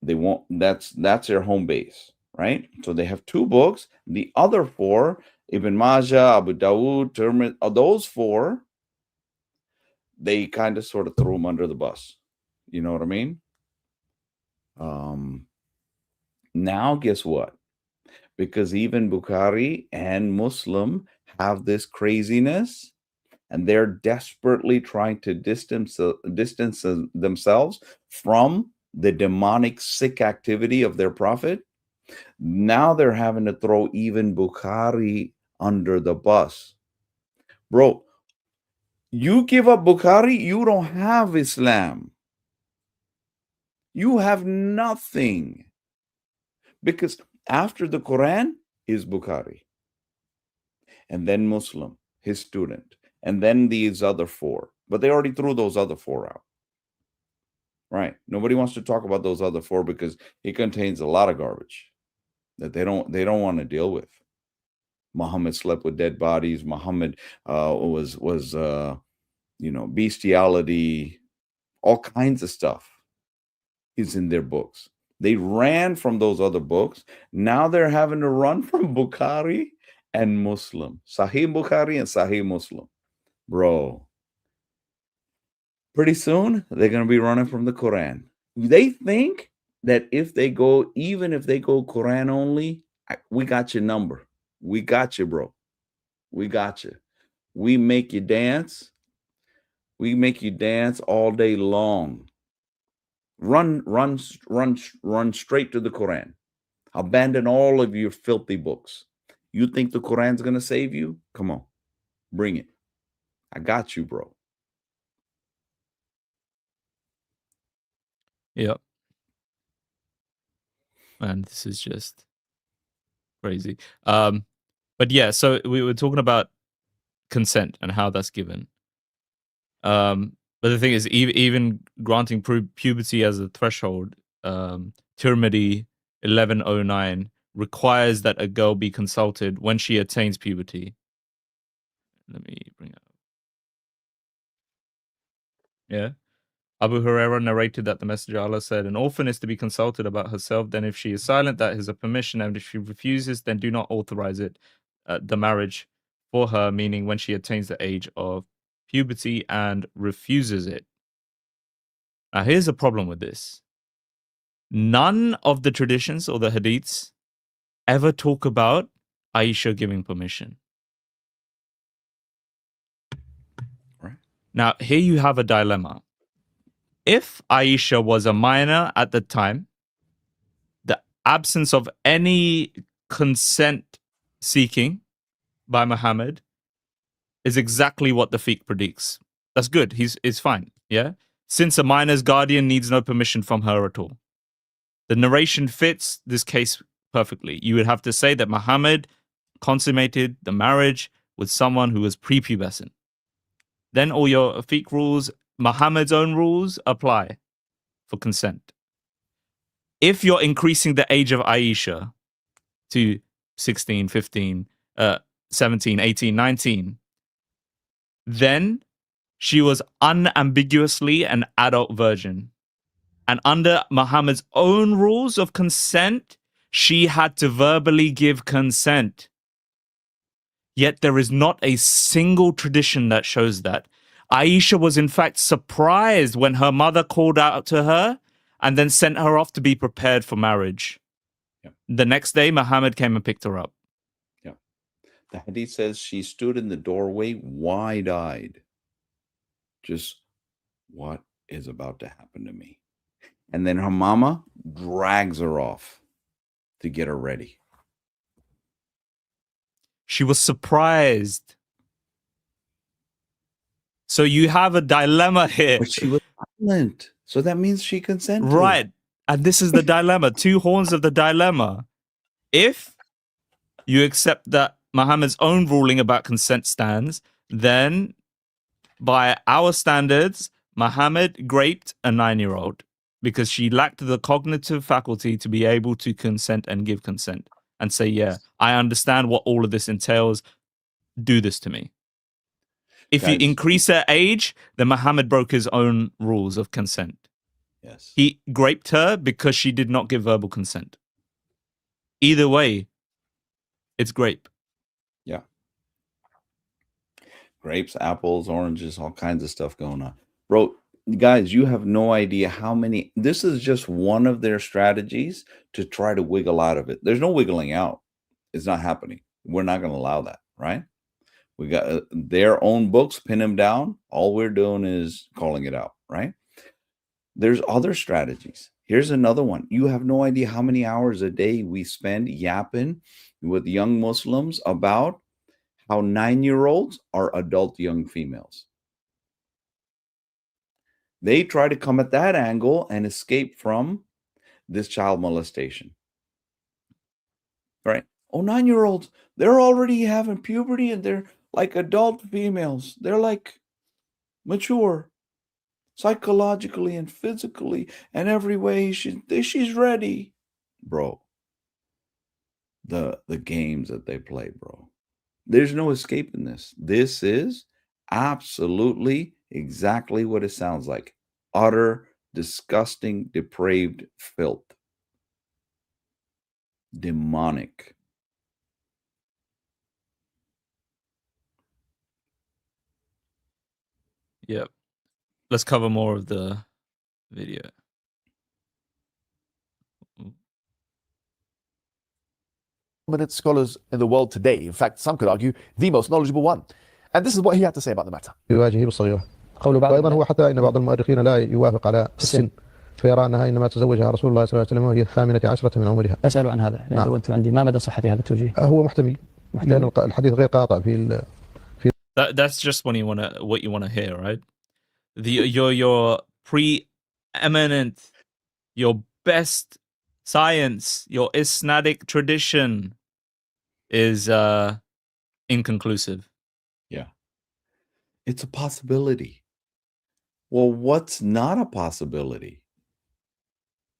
They won't. That's their home base, right? So they have 2 books. The other 4, Ibn Majah, Abu Dawud, Tirmidhi, those 4, they kind of sort of threw them under the bus. You know what I mean? Now guess what? Because even Bukhari and Muslim have this craziness, and they're desperately trying to distance themselves from the demonic, sick activity of their prophet. Now they're having to throw even Bukhari under the bus. Bro, you give up Bukhari, you don't have Islam. You have nothing. Because after the Quran is Bukhari, and then Muslim, his student, and then these other 4. But they already threw those other 4 out. Right? Nobody wants to talk about those other 4 because it contains a lot of garbage that they don't want to deal with. Muhammad slept with dead bodies. Muhammad was bestiality, all kinds of stuff is in their books. They ran from those other books. Now they're having to run from Bukhari and Muslim. Sahih Bukhari and Sahih Muslim. Bro, pretty soon they're going to be running from the Quran. They think that even if they go Quran only, we got your number. We got you, bro. We got you. We make you dance. We make you dance all day long. Run straight to the Quran. Abandon all of your filthy books. You think the Quran's going to save you? Come on. Bring it. I got you, bro. Yep. Man, this is just crazy. But yeah, so we were talking about consent and how that's given. But the thing is, even granting puberty as a threshold, Tirmidhi 1109 requires that a girl be consulted when she attains puberty. Let me bring it up. Yeah. Abu Huraira narrated that the Messenger of Allah said, an orphan is to be consulted about herself. Then if she is silent, that is a permission. And if she refuses, then do not authorize it, the marriage for her, meaning when she attains the age of puberty and refuses it. Now, here's a problem with this. None of the traditions or the hadiths ever talk about Aisha giving permission. Right. Now, here you have a dilemma. If Aisha was a minor at the time, the absence of any consent seeking by Muhammad is exactly what the fiqh predicts. That's good. He's fine. Yeah. since a minor's guardian needs no permission from her at all. The narration fits this case perfectly. You would have to say that Muhammad consummated the marriage with someone who was prepubescent. Then all your fiqh rules, Muhammad's own rules, apply for consent. If you're increasing the age of Aisha to 16, 15, 17, 18, 19, then she was unambiguously an adult virgin. And under Muhammad's own rules of consent, she had to verbally give consent. Yet there is not a single tradition that shows that. Aisha was in fact surprised when her mother called out to her and then sent her off to be prepared for marriage. Yep. The next day, Muhammad came and picked her up. Yeah. The hadith says she stood in the doorway wide-eyed. Just, what is about to happen to me? And then her mama drags her off to get her ready. She was surprised. So you have a dilemma here. But she was silent. So that means she consented. Right. And this is the dilemma. Two horns of the dilemma. If you accept that Muhammad's own ruling about consent stands, then by our standards, Muhammad raped a 9-year-old because she lacked the cognitive faculty to be able to consent and give consent and say, yeah, I understand what all of this entails. Do this to me. If you increase her age, then Muhammad broke his own rules of consent. Yes. He raped her because she did not give verbal consent. Either way, it's grape. Yeah. Grapes, apples, oranges, all kinds of stuff going on. Bro, guys, you have no idea how many. This is just one of their strategies to try to wiggle out of it. There's no wiggling out. It's not happening. We're not going to allow that, right? We got their own books, pin them down. All we're doing is calling it out, right? There's other strategies. Here's another one. You have no idea how many hours a day we spend yapping with young Muslims about how 9-year-olds are adult young females. They try to come at that angle and escape from this child molestation. Right? Oh, 9-year-olds, they're already having puberty and they're like adult females. They're like mature psychologically and physically and every way. She's ready. Bro, the games that they play, bro. There's no escaping this. This is absolutely exactly what it sounds like. Utter, disgusting, depraved filth. Demonic. Yep. Let's cover more of the video. Prominent scholars in the world today. In fact, some could argue the most knowledgeable one. And this is what he had to say about the matter. يواجهه بالصغيرة. وأيضا هو حتى إن بعض المؤرخين لا يوافق على السن فيرى أنها إنما تزوجها رسول الله صلى الله عليه وسلم وهي 18 من عمرها. أسأل عن هذا لأن قلت عندي ما مدى صحة هذا التوجيه؟ هو محتمل لأن الحديث غير قاطع في That's just what you want to hear, right? Your preeminent, your best science, your Islamic tradition is inconclusive. Yeah. It's a possibility. Well, what's not a possibility?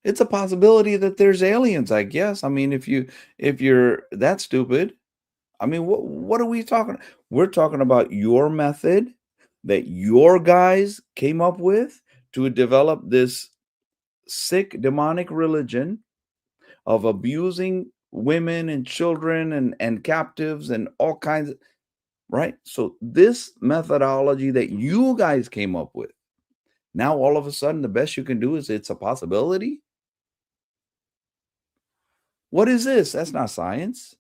It's a possibility that there's aliens, I guess. I mean, if you're that stupid, I mean, what are we talking? We're talking about your method that your guys came up with to develop this sick demonic religion of abusing women and children and captives and all kinds of, right? So this methodology that you guys came up with, now all of a sudden the best you can do is it's a possibility. What is this? That's not science.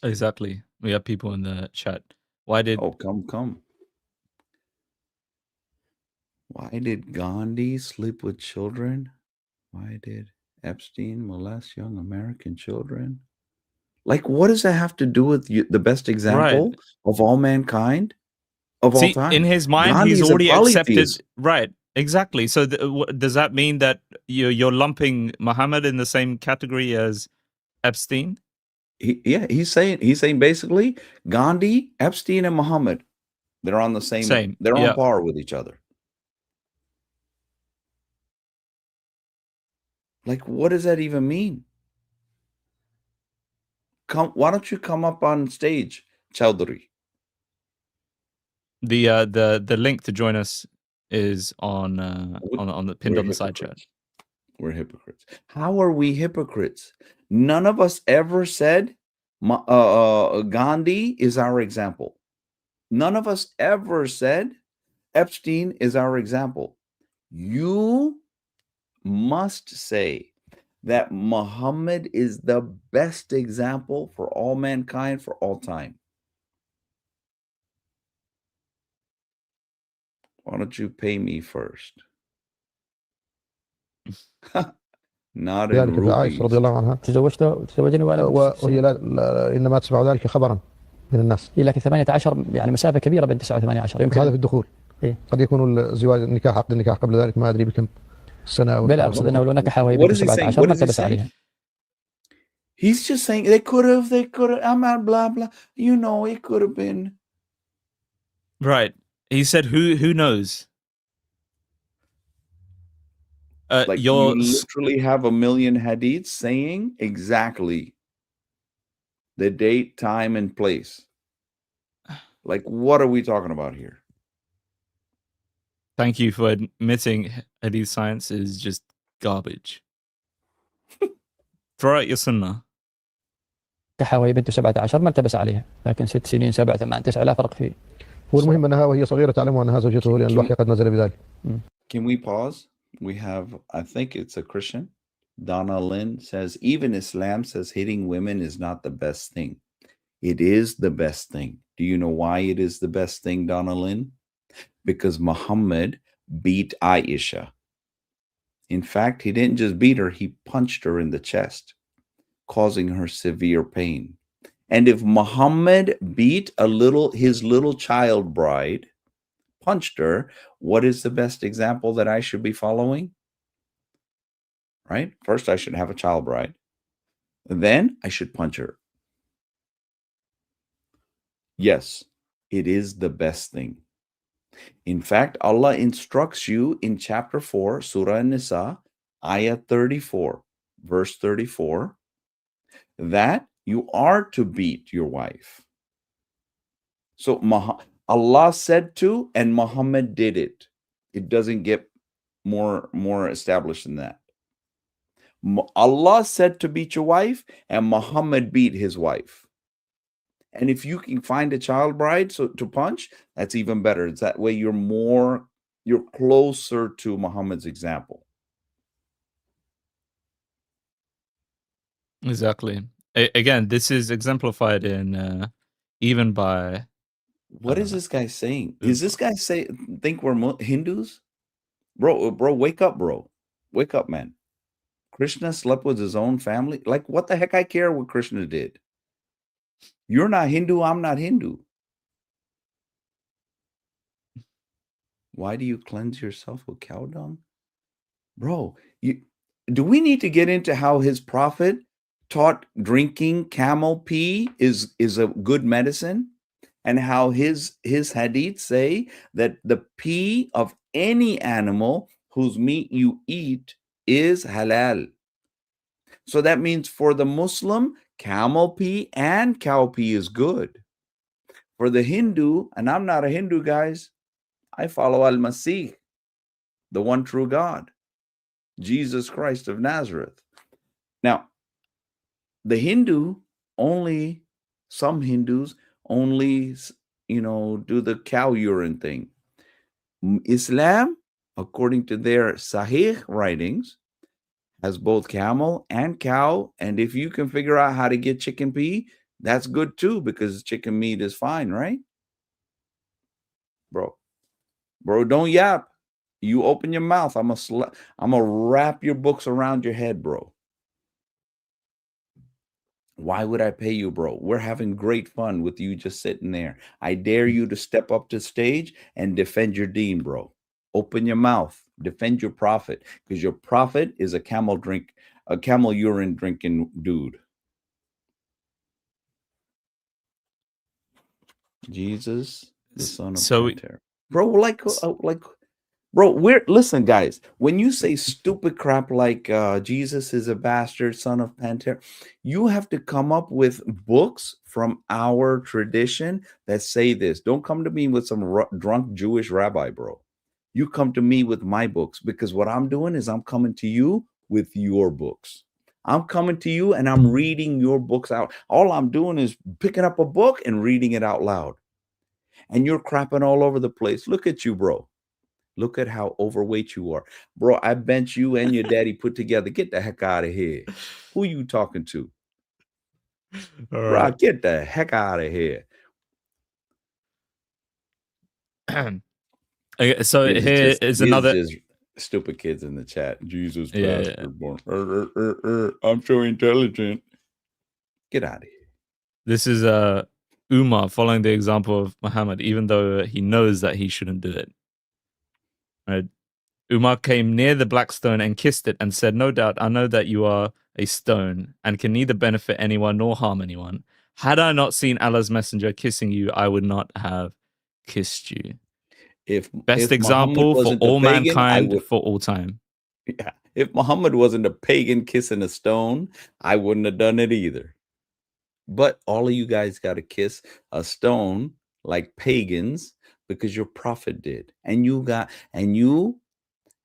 Exactly. We have people in the chat. Why did come. Why did Gandhi sleep with children? Why did Epstein molest young American children? Like, what does that have to do with the best example of all mankind? of all See, time. in his mind, Gandhi he's is a already accepted. polytheist. Right, exactly. So does that mean that you're lumping Muhammad in the same category as Epstein? He's saying basically Gandhi, Epstein, and Muhammad, they're on the same. They're on par with each other. Like, what does that even mean? Why don't you come up on stage, Chowdhury? The link to join us is on the pinned on the side chat. We're hypocrites. How are we hypocrites? None of us ever said Gandhi is our example. None of us ever said Epstein is our example. You must say that Muhammad is the best example for all mankind for all time. Why don't you pay me first? Not in ذلك في عائشة رضي rupees. الله عنها تزوجني وأنا وهي إنما تسمع ذلك خبرا من الناس. هي لكن 18 يعني مسافة كبيرة بين 9 و 18 يمكن. هذا في الدخول. إيه؟ قد يكون الزواج النكاح عقد النكاح قبل ذلك ما أدري بكم سنة. بلا أقصد أنه لو نكح وهي بنت 17 ما التبس عليها. He's just saying they could have, I'm not blah blah. You know, it could have been. Right. He said, "Who knows?" Like you literally have a million hadiths saying exactly the date, time, and place. Like, what are we talking about here? Thank you for admitting Hadith science is just garbage. Throw out your sunnah. نكح وهي بنت 17 ما التبس عليها، لكن 6 سنين 7 8 9 لا فرق فيه. هو المهم أنها وهي صغيرة تعلم أنها زوجته لأن الوحي قد نزل بذلك. Can we pause? We have, I think it's a Christian. Donna Lynn says, even Islam says hitting women is not the best thing. It is the best thing. Do you know why it is the best thing, Donna Lynn? Because Muhammad beat Aisha. In fact, he didn't just beat her, he punched her in the chest, causing her severe pain. And if Muhammad beat his little child bride, punched her, what is the best example that I should be following? Right? First, I should have a child bride. Then I should punch her. Yes, it is the best thing. In fact, Allah instructs you in chapter 4, Surah An-Nisa, ayah 34, verse 34, that you are to beat your wife. So Allah said to, and Muhammad did it. It doesn't get more established than that. Allah said to beat your wife, and Muhammad beat his wife. And if you can find a child bride to punch, that's even better. It's that way you're closer to Muhammad's example. Exactly. Again, this is exemplified in even by. What is this guy saying? Is this guy think we're Hindus? Bro, wake up, bro. Wake up, man. Krishna slept with his own family. Like, what the heck I care what Krishna did? You're not Hindu, I'm not Hindu. Why do you cleanse yourself with cow dung? Bro, do we need to get into how his prophet taught drinking camel pee is a good medicine? And how his hadith say that the pee of any animal whose meat you eat is halal. So that means for the Muslim, camel pee and cow pee is good. For the Hindu, and I'm not a Hindu, guys, I follow al-Masih, the one true God, Jesus Christ of Nazareth. Now, the Hindu some Hindus only, do the cow urine thing. Islam, according to their Sahih writings, has both camel and cow. And if you can figure out how to get chicken pee, that's good too, because chicken meat is fine, right? Bro, don't yap. You open your mouth, I'm gonna wrap your books around your head, bro. Why would I pay you, bro? We're having great fun with you just sitting there. I dare you to step up to stage and defend your deen, bro. Open your mouth, defend your prophet, because your prophet is a camel urine drinking dude. Jesus, the son of Kathir. Bro, bro, listen, guys. When you say stupid crap like Jesus is a bastard, son of Panther, you have to come up with books from our tradition that say this. Don't come to me with some drunk Jewish rabbi, bro. You come to me with my books, because what I'm doing is I'm coming to you with your books. I'm coming to you and I'm reading your books out. All I'm doing is picking up a book and reading it out loud. And you're crapping all over the place. Look at you, bro. Look at how overweight you are. Bro, I bench you and your daddy put together. Get the heck out of here. Who you talking to? All Bro, right. get the heck out of here. Okay, so here is another just stupid kids in the chat. Jesus Yeah. bastard born. I'm so intelligent. Get out of here. This is Umar following the example of Muhammad, even though he knows that he shouldn't do it. Right? Umar came near the black stone and kissed it and said, "No doubt, I know that you are a stone and can neither benefit anyone nor harm anyone. Had I not seen Allah's messenger kissing you, I would not have kissed you." If example for all mankind for all time. Yeah. If Muhammad wasn't a pagan kissing a stone, I wouldn't have done it either. But all of you guys got to kiss a like pagans because your prophet did. And you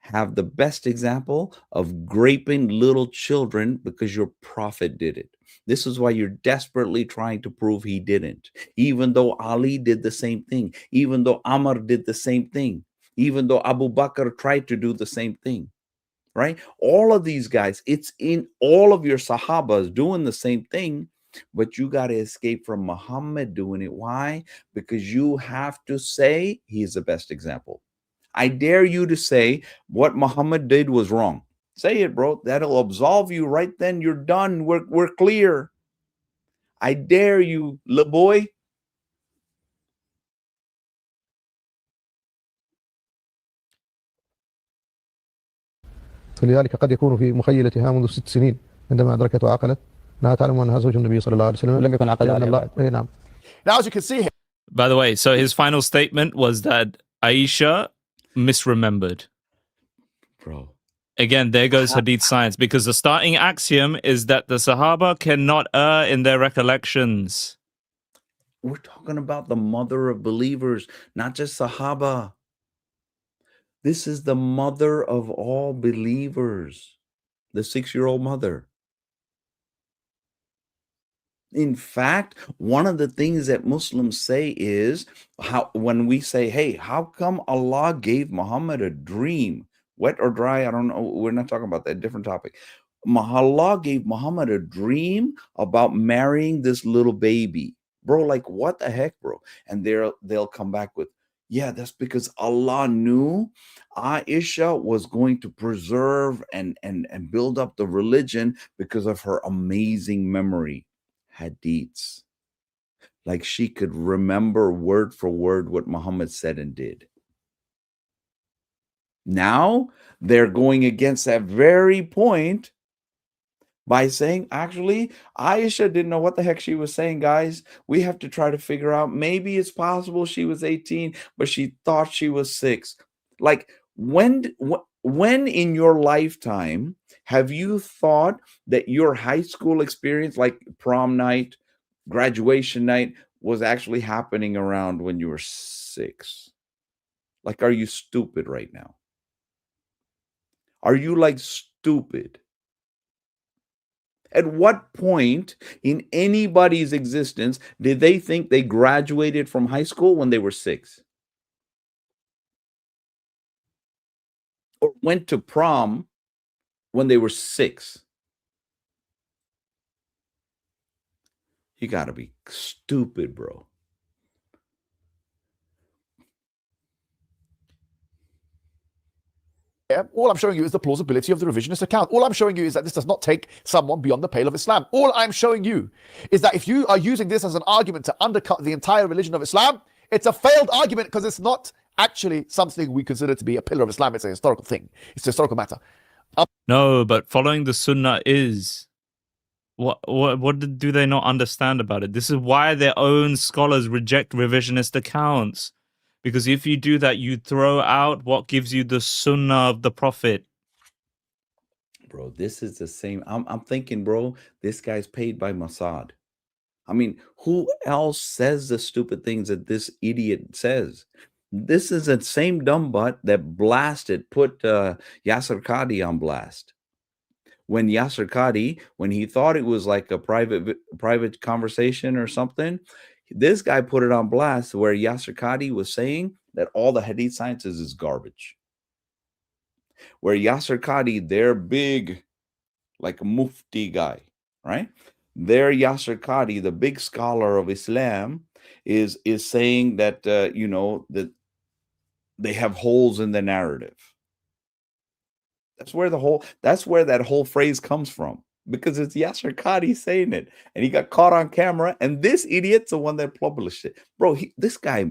have the best example of graping little children because your prophet did it. This is why you're desperately trying to prove he didn't. Even though Ali did the same thing, even though Amr did the same thing, even though Abu Bakr tried to do the same thing, right? All of these guys, it's in all of your Sahabas doing the same thing, but you got to escape from Muhammad doing it. Why? Because you have to say he's the best example. I dare you to say what Muhammad did was wrong. Say it, bro. That'll absolve you right then. You're done. We're clear. I dare you, little boy. فلذلك قد يكون في مخيلتها منذ 6 سنين عندما أدركت وعقلت أنها تعلم أنها زوج النبي صلى الله عليه وسلم لم يكن عقد عليها. نعم. Now, as you can see here, By the way, so his final statement was that Aisha misremembered. Bro. Again, there goes Hadith science, because the starting axiom is that the Sahaba cannot err in their recollections. We're talking about the mother of believers, not just Sahaba. This is the mother of all believers, the 6-year-old mother. In fact, one of the things that Muslims say is when we say, hey, how come Allah gave Muhammad a dream? Wet or dry? I don't know. We're not talking about that. Different topic. Allah gave Muhammad a dream about marrying this little baby. Bro, like what the heck, bro? And they'll come back with, yeah, that's because Allah knew Aisha was going to preserve and build up the religion because of her amazing memory. Hadiths. Like she could remember word for word what Muhammad said and did. Now they're going against that very point by saying, actually, Aisha didn't know what the heck she was saying, guys. We have to try to figure out, maybe it's possible she was 18, but she thought she was 6. Like, when in your lifetime have you thought that your high school experience, like prom night, graduation night, was actually happening around when you were 6? Like, are you stupid right now? Are you like stupid? At what point in anybody's existence did they think they graduated from high school when they were 6? Or went to prom when they were 6? You got to be stupid, bro. all I'm showing you is the plausibility of the revisionist account. All I'm showing you is that this does not take someone beyond the pale of Islam. All I'm showing you is that if you are using this as an argument to undercut the entire religion of Islam, it's a failed argument because it's not actually something we consider to be a pillar of Islam. It's a historical thing. It's a historical matter. No, but following the Sunnah is what do they not understand about it? This is why their own scholars reject revisionist accounts, because if you do that, you throw out what gives you the Sunnah of the Prophet. Bro, this is the same. I'm thinking, bro, this guy's paid by Mossad. I mean, who else says the stupid things that this idiot says? This is the same dumb butt that put Yasser Qadi on blast. When Yasser Qadi, when he thought it was like a private conversation or something, this guy put it on blast where Yasser Qadi was saying that all the Hadith sciences is garbage. Where Yasser Qadi, their big, like a mufti guy, right? Their Yasser Qadi, the big scholar of Islam, is saying that that they have holes in the narrative. That's where that whole phrase comes from, because it's Yasser Qadi saying it, and he got caught on camera, and this idiot's the one that published it, bro. This guy,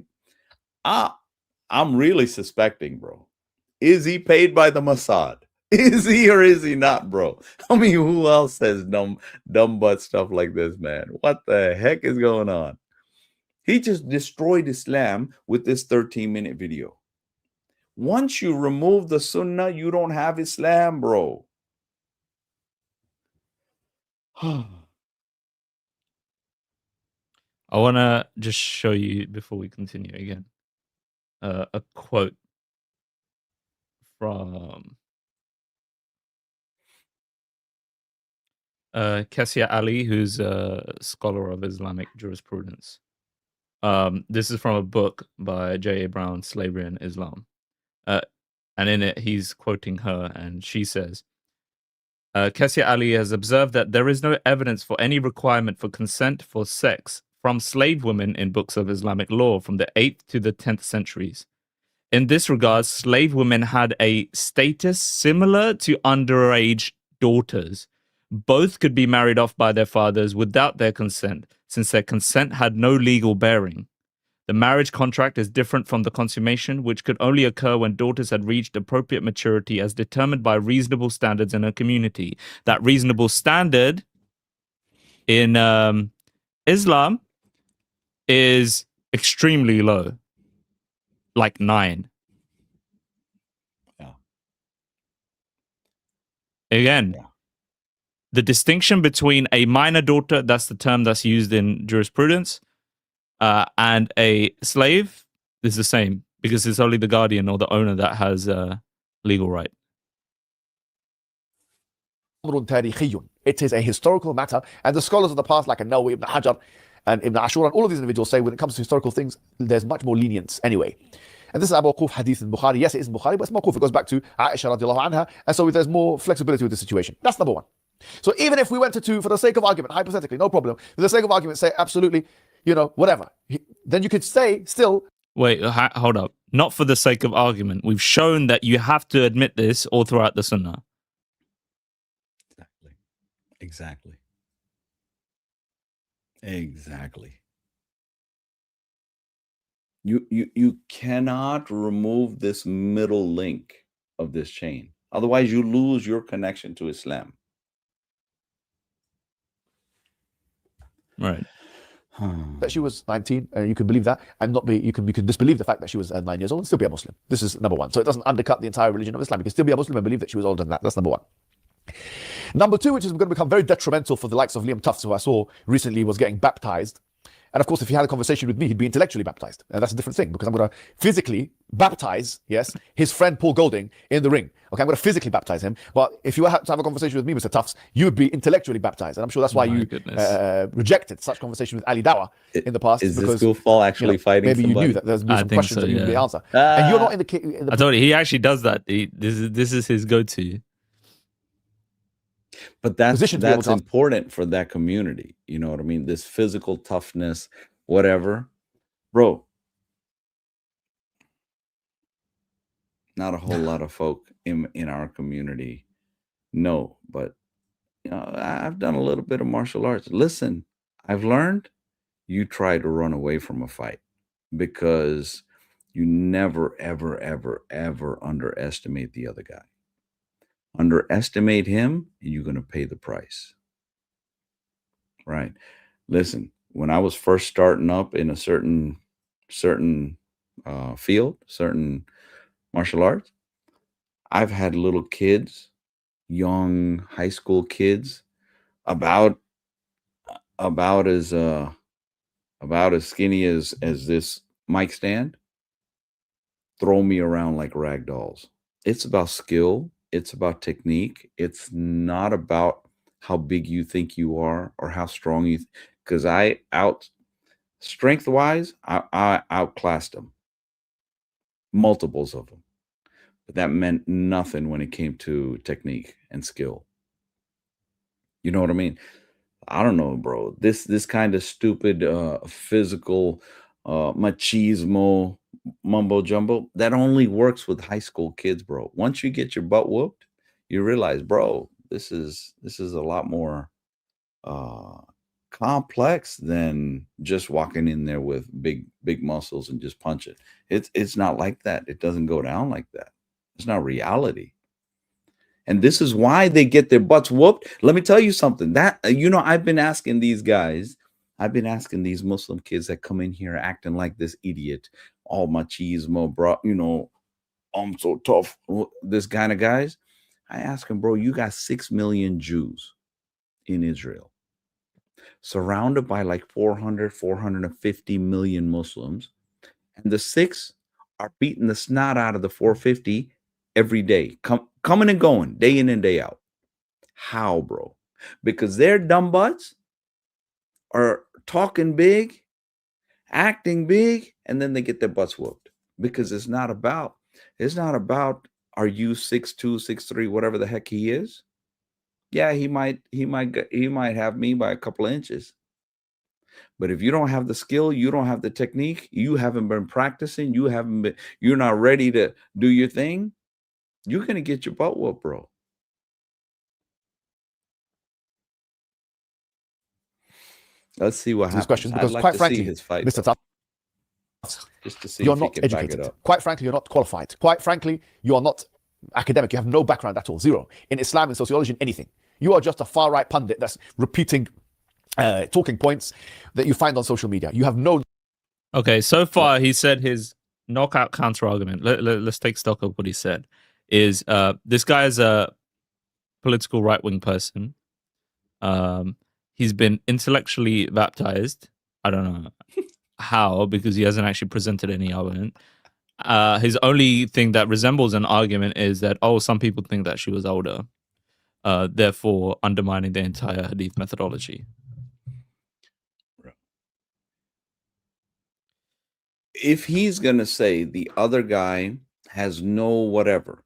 I'm really suspecting, bro. Is he paid by the Mossad? Is he or is he not, bro? I mean, who else says dumb butt stuff like this, man? What the heck is going on? He just destroyed Islam with this 13-minute video. Once you remove the Sunnah, you don't have Islam, bro. I want to just show you, before we continue again, a quote from Kathir Ali, who's a scholar of Islamic jurisprudence. This is from a book by J.A. Brown, Slavery and Islam. And in it, he's quoting her, and she says, Kathir Ali has observed that there is no evidence for any requirement for consent for sex from slave women in books of Islamic law from the 8th to the 10th centuries. In this regard, slave women had a status similar to underage daughters. Both could be married off by their fathers without their consent, since their consent had no legal bearing. The marriage contract is different from the consummation, which could only occur when daughters had reached appropriate maturity as determined by reasonable standards in a community. That reasonable standard in Islam is extremely low, like 9. Yeah. Again, Yeah. the distinction between a minor daughter, that's the term that's used in jurisprudence, and a slave is the same, because it's only the guardian or the owner that has legal right. It is a historical matter, and the scholars of the past, like Nawawi, Ibn Hajar, and Ibn Ashur, and all of these individuals say when it comes to historical things, there's much more lenience anyway. And this is Abu Quf Hadith in Bukhari. Yes, it is in Bukhari, but it's Mawquf. It goes back to Aisha radiallahu anha, and so there's more flexibility with the situation. That's number one. So even if we went to, for the sake of argument, hypothetically, no problem, for the sake of argument, say absolutely, whatever, then you could say still. Wait, hold up. Not for the sake of argument. We've shown that you have to admit this all throughout the Sunnah. Exactly. You cannot remove this middle link of this chain. Otherwise, you lose your connection to Islam. Right. That she was 19, and you can believe that, and you can disbelieve the fact that she was 9 years old and still be a Muslim. This is number one. So it doesn't undercut the entire religion of Islam. You can still be a Muslim and believe that she was older than that. That's number one. Number two, which is going to become very detrimental for the likes of Liam Tufts, who I saw recently was getting baptized. And of course, if he had a conversation with me, he'd be intellectually baptized. And that's a different thing, because I'm going to physically baptize, yes, his friend Paul Golding in the ring. Okay, I'm going to physically baptize him. But if you had to have a conversation with me, Mr. Tufts, you would be intellectually baptized. And I'm sure that's why you rejected such conversation with Ali Dawa in the past. Is this goofball actually fighting maybe somebody? You knew that there's some questions that you didn't answer. Ah. And you're not in the... I told you, he actually does that. This is his go-to. But that's important for that community. You know what I mean? This physical toughness, whatever. Bro, Not a whole lot of folk in our community know, but I've done a little bit of martial arts. Listen, I've learned you try to run away from a fight because you never, ever, ever, ever underestimate the other guy. Underestimate him, and you're going to pay the price. Right? Listen, when I was first starting up in a certain field, certain martial arts, I've had little kids, young high school kids, about as skinny as this mic stand, throw me around like rag dolls. It's about skill. It's about technique. It's not about how big you think you are or how strong you, because strength wise, I outclassed them, multiples of them. But that meant nothing when it came to technique and skill. You know what I mean? I don't know, bro. This kind of stupid physical machismo mumbo jumbo that only works with high school kids, bro. Once you get your butt whooped, you realize, bro, this is a lot more complex than just walking in there with big muscles and just punch it. It's not like that. It doesn't go down like that. It's not reality. And this is why they get their butts whooped. Let me tell you something. That I've been asking these guys, I've been asking these Muslim kids that come in here acting like this idiot, all machismo, bro, I'm so tough, this kind of guys. I ask them, bro, you got 6 million Jews in Israel, surrounded by like 450 million Muslims, and the 6 are beating the snot out of the 450 every day, coming and going, day in and day out. How, bro? Because their dumb butts are talking big, acting big, and then they get their butts whooped. Because it's not about are you 6'2", 6'3", whatever the heck he is. Yeah, he might have me by a couple of inches. But if you don't have the skill, you don't have the technique, you haven't been practicing, you're not ready to do your thing, you're going to get your butt whooped, bro. Let's see what happens. This question, because I'd like quite to frankly, see his fight, Mr. bro, Tuff, just to see you're if he not can back it educated. up. Quite frankly, you're not qualified. Quite frankly, you are not academic. You have no background at all. Zero. In Islam, in sociology, in anything. You are just a far-right pundit that's repeating talking points that you find on social media. You have no... Okay, so far he said his knockout counter argument. Let's take stock of what he said. Is this guy is a political right-wing person. He's been intellectually baptized. I don't know how, because he hasn't actually presented any argument. His only thing that resembles an argument is that, some people think that she was older, therefore undermining the entire Hadith methodology. If he's going to say the other guy has no whatever,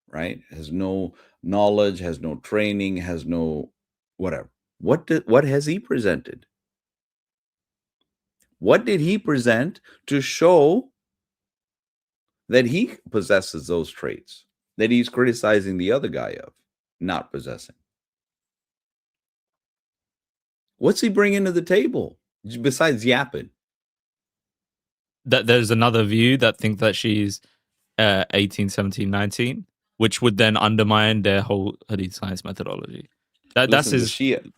right? Has no knowledge, has no training, has no whatever. What has he presented? What did he present to show that he possesses those traits that he's criticizing the other guy of not possessing? What's he bringing to the table besides yapping? That there's another view that think that she's 18, 17, 19, which would then undermine their whole Hadith science methodology. That's his... The Shia.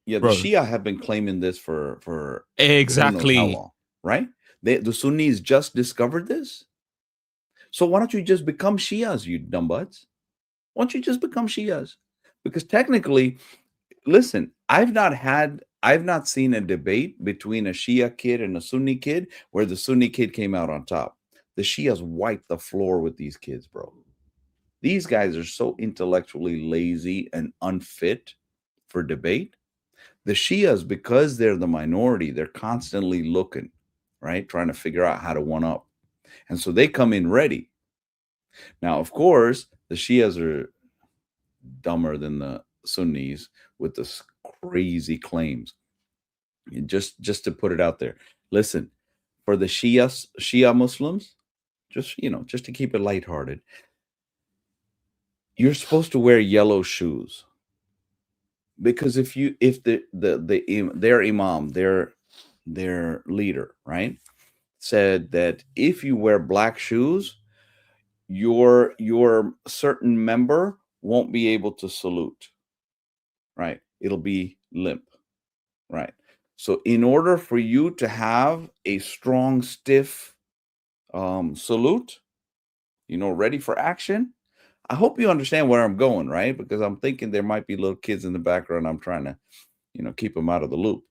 Yeah, the Shia have been claiming this for exactly how long, right? The Sunnis just discovered this. So why don't you just become Shias, you dumb butts? Why don't you just become Shias? Because technically, listen, I've not seen a debate between a Shia kid and a Sunni kid where the Sunni kid came out on top. The Shias wiped the floor with these kids, bro. These guys are so intellectually lazy and unfit for debate. The Shias, because they're the minority, they're constantly looking, right? Trying to figure out how to one up. And so they come in ready. Now, of course, the Shias are dumber than the Sunnis with the crazy claims. Just to put it out there. Listen, for the Shia Muslims just just to keep it lighthearted. You're supposed to wear yellow shoes, because if their imam, their leader, right, said that if you wear black shoes, your certain member won't be able to salute, right? It'll be limp, right? So in order for you to have a strong, stiff salute, ready for action, I hope you understand where I'm going, right? Because I'm thinking there might be little kids in the background. I'm trying to, keep them out of the loop.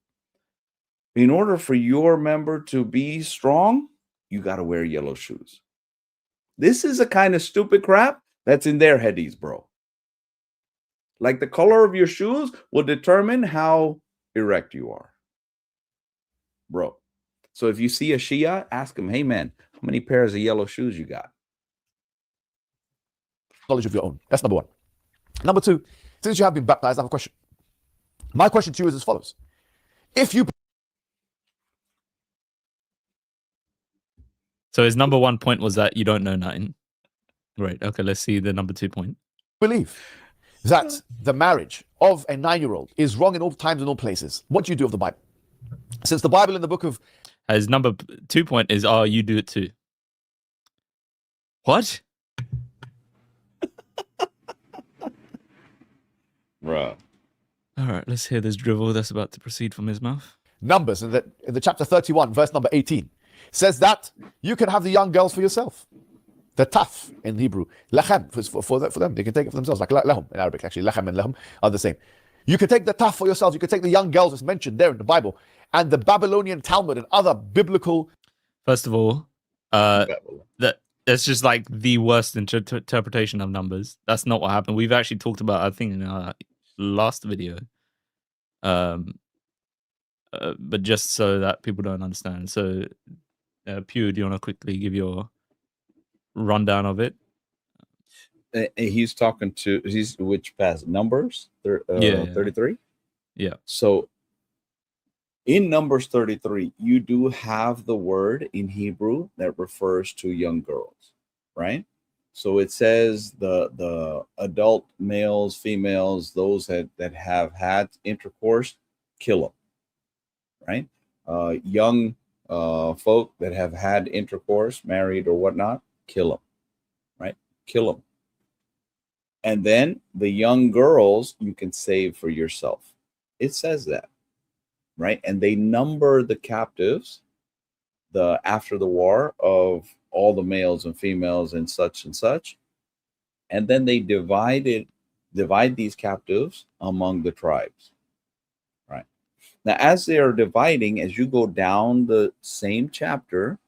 In order for your member to be strong, you got to wear yellow shoes. This is a kind of stupid crap that's in their headies, bro. Like the color of your shoes will determine how erect you are, bro. So if you see a Shia, ask him, hey man, how many pairs of yellow shoes you got? Knowledge of your own. That's number one. Number two, since you have been baptized, I have a question. My question to you is as follows. If you So his number one point was that you don't know nothing. Right. Okay, let's see the number 2 point. believe that the marriage of a 9-year-old is wrong in all times and all places, what do you do of the Bible? Since the Bible in the book of... His number 2 point is, you do it too. What? Bruh. All right, let's hear this drivel that's about to proceed from his mouth. Numbers in the chapter 31, verse number 18, says that you can have the young girls for yourself. The taf in Hebrew, lachem for them. They can take it for themselves, like lahum in Arabic. Actually, lachem and lahum are the same. You can take the taf for yourself. You can take the young girls as mentioned there in the Bible, and the Babylonian Talmud and other biblical. First of all, that's just like the worst interpretation of numbers. That's not what happened. We've actually talked about, I think, in our last video. But just so that people don't understand. So, Pew, do you want to quickly give your rundown of it? He's talking to which pass Numbers 33. Yeah. So in Numbers 33, you do have the word in Hebrew that refers to young girls, right? So it says the adult males, females, those that have had intercourse, kill them, right? Young folk that have had intercourse, married or whatnot, kill them, right? Kill them. And then the young girls you can save for yourself. It says that, right? And they number the captives after the war of all the males and females and such. And then they divide these captives among the tribes, right? Now, as they are dividing, as you go down the same chapter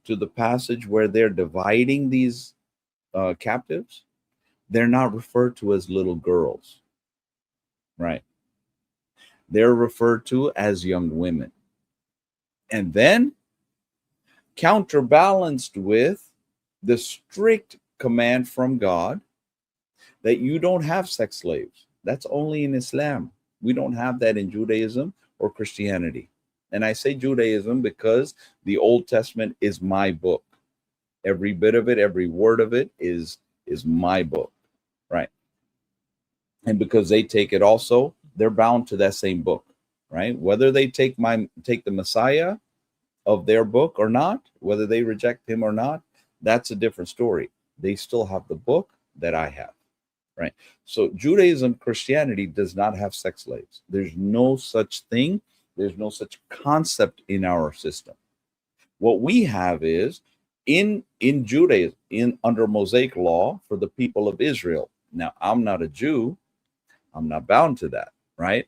to the passage where they're dividing these captives, they're not referred to as little girls, right? They're referred to as young women. And then counterbalanced with the strict command from God that you don't have sex slaves. That's only in Islam. We don't have that in Judaism or Christianity. And I say Judaism because the Old Testament is my book. Every bit of it, every word of it is my book, right? And because they take it also, they're bound to that same book, right? Whether they take the Messiah of their book or not, whether they reject him or not, that's a different story. They still have the book that I have, right? So Judaism, Christianity does not have sex slaves. There's no such thing. There's no such concept in our system. What we have is in Judaism, under Mosaic law for the people of Israel. Now, I'm not a Jew. I'm not bound to that, right?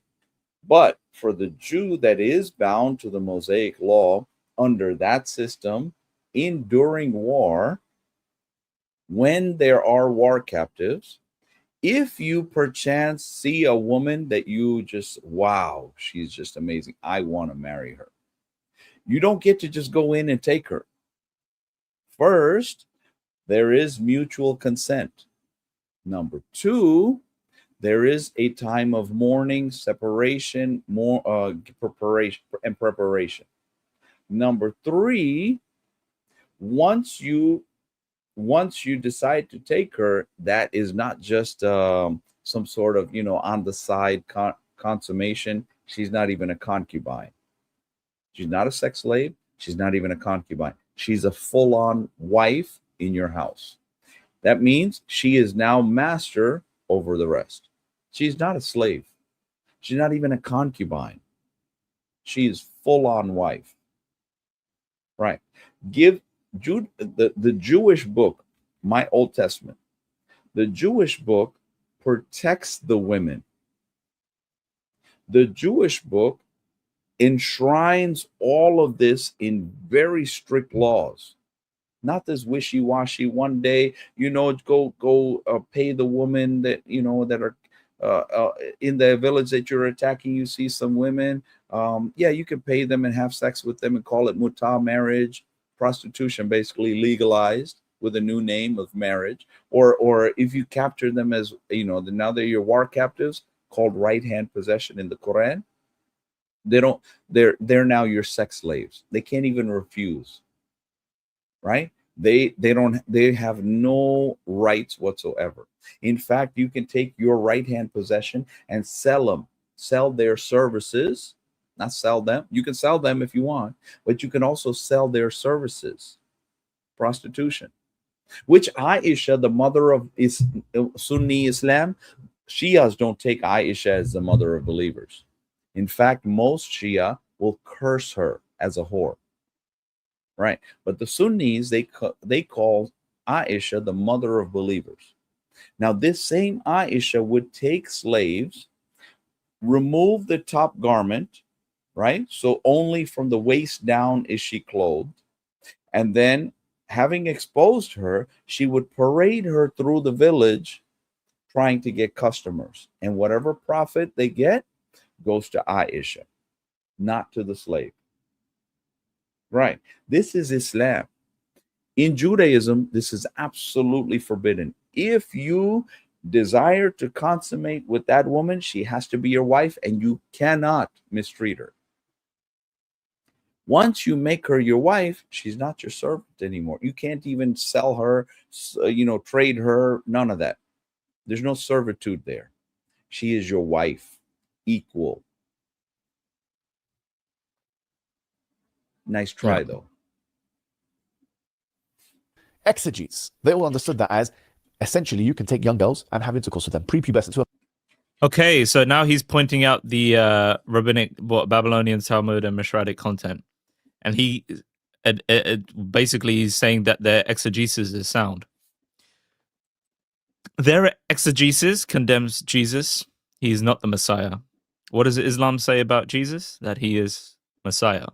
But for the Jew that is bound to the Mosaic law under that system, during war, when there are war captives, if you perchance see a woman that you just, wow, she's just amazing, I want to marry her, you don't get to just go in and take her. First, there is mutual consent. Number two, there is a time of mourning, separation, preparation. Number three, once you once you decide to take her, that is not just some sort of, on the side consummation. She's not even a concubine. She's not a sex slave. She's not even a concubine. She's a full-on wife in your house. That means she is now master over the rest. She's not a slave. She's not even a concubine. She is full-on wife. Right. Give Jude the Jewish book, my Old Testament. The Jewish book protects the women. The Jewish book enshrines all of this in very strict laws. Not this wishy-washy one day, go pay the woman that, that are in the village that you're attacking. You see some women, you can pay them and have sex with them and call it muta marriage, prostitution, basically legalized with a new name of marriage. Or if you capture them as, now they're your war captives, called right-hand possession in the Qur'an. They're now your sex slaves. They can't even refuse. Right? They have no rights whatsoever. In fact, you can take your right-hand possession and sell their services, not sell them. You can sell them if you want, but you can also sell their services. Prostitution, which Aisha, the mother of Sunni Islam, Shias don't take Aisha as the mother of believers. In fact, most Shia will curse her as a whore. Right. But the Sunnis, they call Aisha the mother of believers. Now, this same Aisha would take slaves, remove the top garment, right? So only from the waist down is she clothed. And then, having exposed her, she would parade her through the village trying to get customers. And whatever profit they get goes to Aisha, not to the slave. Right. This is Islam. In Judaism, this is absolutely forbidden. If you desire to consummate with that woman, she has to be your wife, and you cannot mistreat her. Once you make her your wife, she's not your servant anymore. You can't even sell her, trade her, none of that. There's no servitude there. She is your wife, equal. Nice try, though. Exegetes, they all understood that as essentially you can take young girls and have intercourse with them, prepubescent. Okay, so now he's pointing out the rabbinic, Babylonian Talmud and Mishratic content, and he basically he's saying that their exegesis is sound. Their exegesis condemns Jesus. He is not the Messiah. What does Islam say about Jesus? That he is Messiah.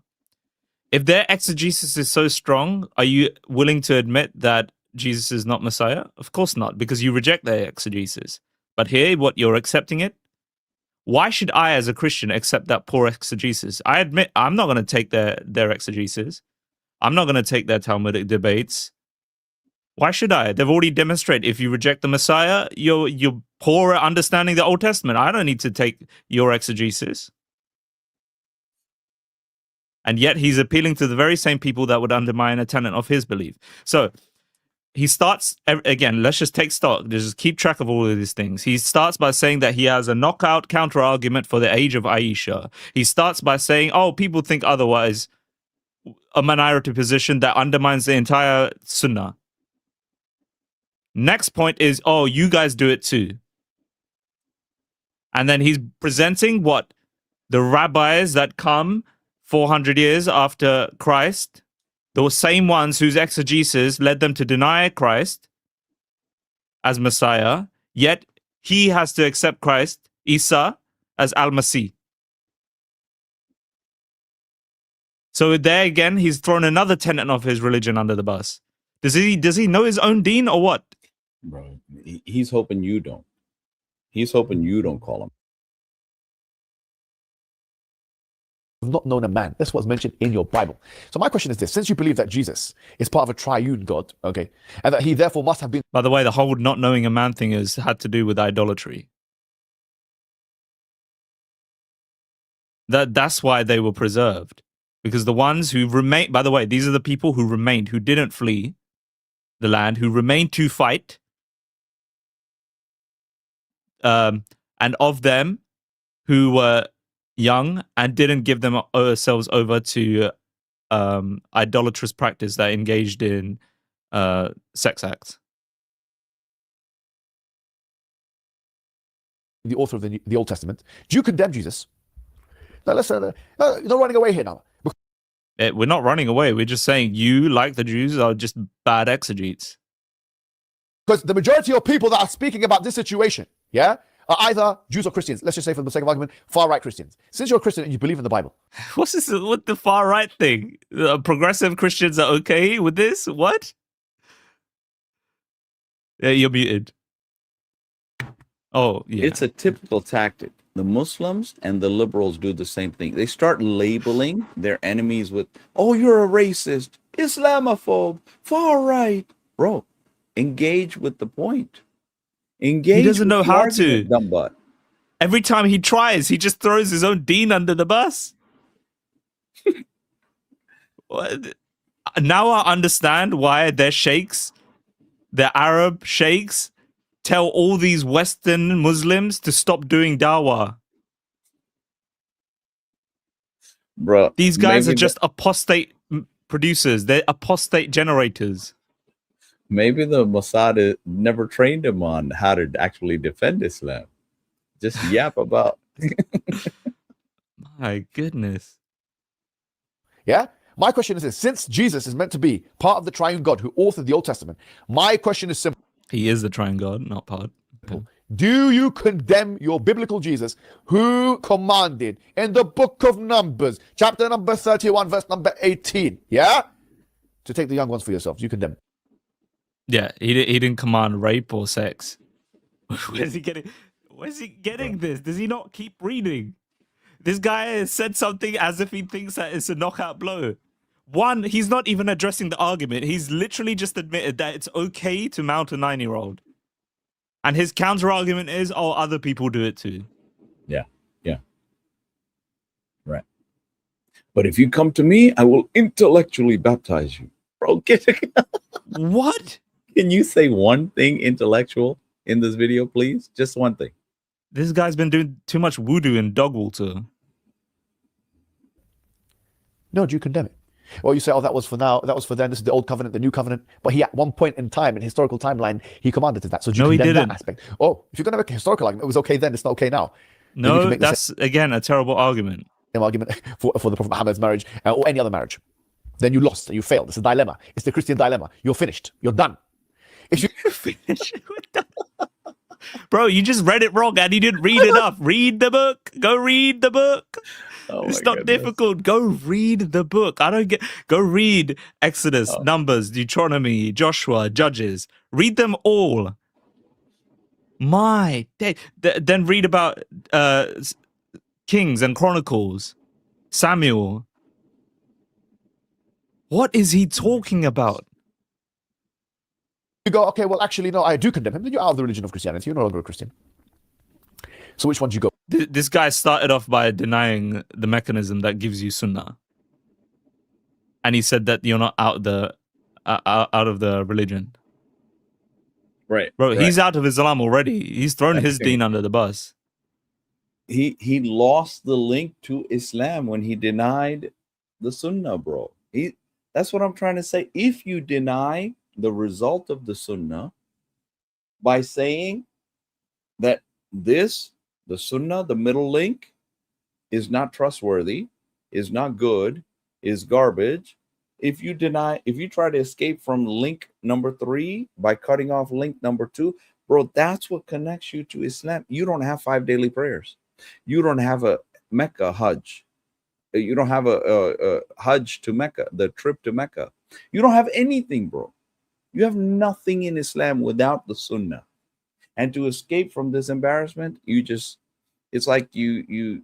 If their exegesis is so strong, are you willing to admit that Jesus is not Messiah? Of course not, because you reject their exegesis. But here, you're accepting it? Why should I, as a Christian, accept that poor exegesis? I admit I'm not going to take their exegesis. I'm not going to take their Talmudic debates. Why should I? They've already demonstrated if you reject the Messiah, you're poor at understanding the Old Testament. I don't need to take your exegesis. And yet he's appealing to the very same people that would undermine a tenet of his belief. So he starts, again, let's just take stock. Just keep track of all of these things. He starts by saying that he has a knockout counter-argument for the age of Aisha. He starts by saying, people think otherwise, a minority position that undermines the entire Sunnah. Next point is, you guys do it too. And then he's presenting what? The rabbis that come 400 years after Christ, those same ones whose exegesis led them to deny Christ as Messiah, yet he has to accept Christ, Isa, as al-Masih. So there again, he's thrown another tenet of his religion under the bus. Does he know his own deen or what? Bro, he's hoping you don't. He's hoping you don't call him. Not known a man. That's what's mentioned in your Bible. So my question is this: since you believe that Jesus is part of a triune God, okay, and that he therefore must have been... By the way, the whole not knowing a man thing had to do with idolatry. That's why they were preserved. Because the ones who remained, by the way, these are the people who remained, who didn't flee. the land who remained to fight, and of them who were young and didn't give themselves over to idolatrous practice that engaged in sex acts. The author of the Old Testament. Do you condemn Jesus? Now listen, you're not running away here now. We're not running away. We're just saying you, like the Jews, are just bad exegetes. Because the majority of people that are speaking about this situation, yeah, are either Jews or Christians. Let's just say, for the sake of argument, far-right Christians. Since you're a Christian and you believe in the Bible. What's this? What the far-right thing? Progressive Christians are okay with this? What? Yeah, you're muted. Oh, yeah. It's a typical tactic. The Muslims and the liberals do the same thing. They start labeling their enemies with, oh, you're a racist, Islamophobe, far right. Bro, engage with the point. Engage. He doesn't know how to. Dumb butt. Every time he tries, he just throws his own deen under the bus. What? Now I understand why their sheikhs, the Arab sheikhs, tell all these Western Muslims to stop doing dawah. Bro, these guys are just apostate producers. They're apostate generators. Maybe the Mossad never trained him on how to actually defend Islam. Just yap about. My goodness. Yeah? My question is this. Since Jesus is meant to be part of the triune God who authored the Old Testament, my question is simple. He is the triune God, not part. Okay. Do you condemn your biblical Jesus who commanded in the book of Numbers, chapter number 31, verse number 18, yeah? To take the young ones for yourselves. You condemn. Yeah, he didn't command rape or sex. Where's he getting this? Does he not keep reading? This guy has said something as if he thinks that it's a knockout blow. One, he's not even addressing the argument. He's literally just admitted that it's okay to mount a 9-year-old. And his counter argument is, oh, other people do it too. Yeah. Right. But if you come to me, I will intellectually baptize you. Bro, What? Can you say one thing intellectual in this video, please? Just one thing. This guy's been doing too much voodoo and dog water. No, do you condemn it? Well, you say, oh, that was for now, that was for then, this is the old covenant, the new covenant. But he, at one point in time, in historical timeline, he commanded to that. So do you condemn that aspect? Oh, if you're going to make a historical argument, it was okay then, it's not okay now. No, that's, again, a terrible argument. An argument for the Prophet Muhammad's marriage or any other marriage. Then you lost, you failed. It's a dilemma. It's the Christian dilemma. You're finished. You're done. If you finish, bro, you just read it wrong and you didn't read enough. Read the book. Go read the book. It's not difficult. Go read the book. Go read Exodus, Numbers, Deuteronomy, Joshua, Judges. Read them all. My day. Then read about Kings and Chronicles, Samuel. What is he talking about? You go, okay, well, actually, no, I do condemn him. Then you're out of the religion of Christianity. You're no longer a Christian. So which one do you go? This guy started off by denying the mechanism that gives you sunnah. And he said that you're not out of the religion. Right. Bro, he's out of Islam already. He's thrown his deen under the bus. He lost the link to Islam when he denied the sunnah, bro. That's what I'm trying to say. If you deny the result of the sunnah by saying that the sunnah, the middle link, is not trustworthy, is not good, is garbage. If you try to escape from link number 3 by cutting off link number 2, bro, that's what connects you to Islam. You don't have 5 daily prayers. You don't have a Mecca Hajj. You don't have a Hajj to Mecca, the trip to Mecca. You don't have anything, bro. You have nothing in Islam without the sunnah. And to escape from this embarrassment, it's like you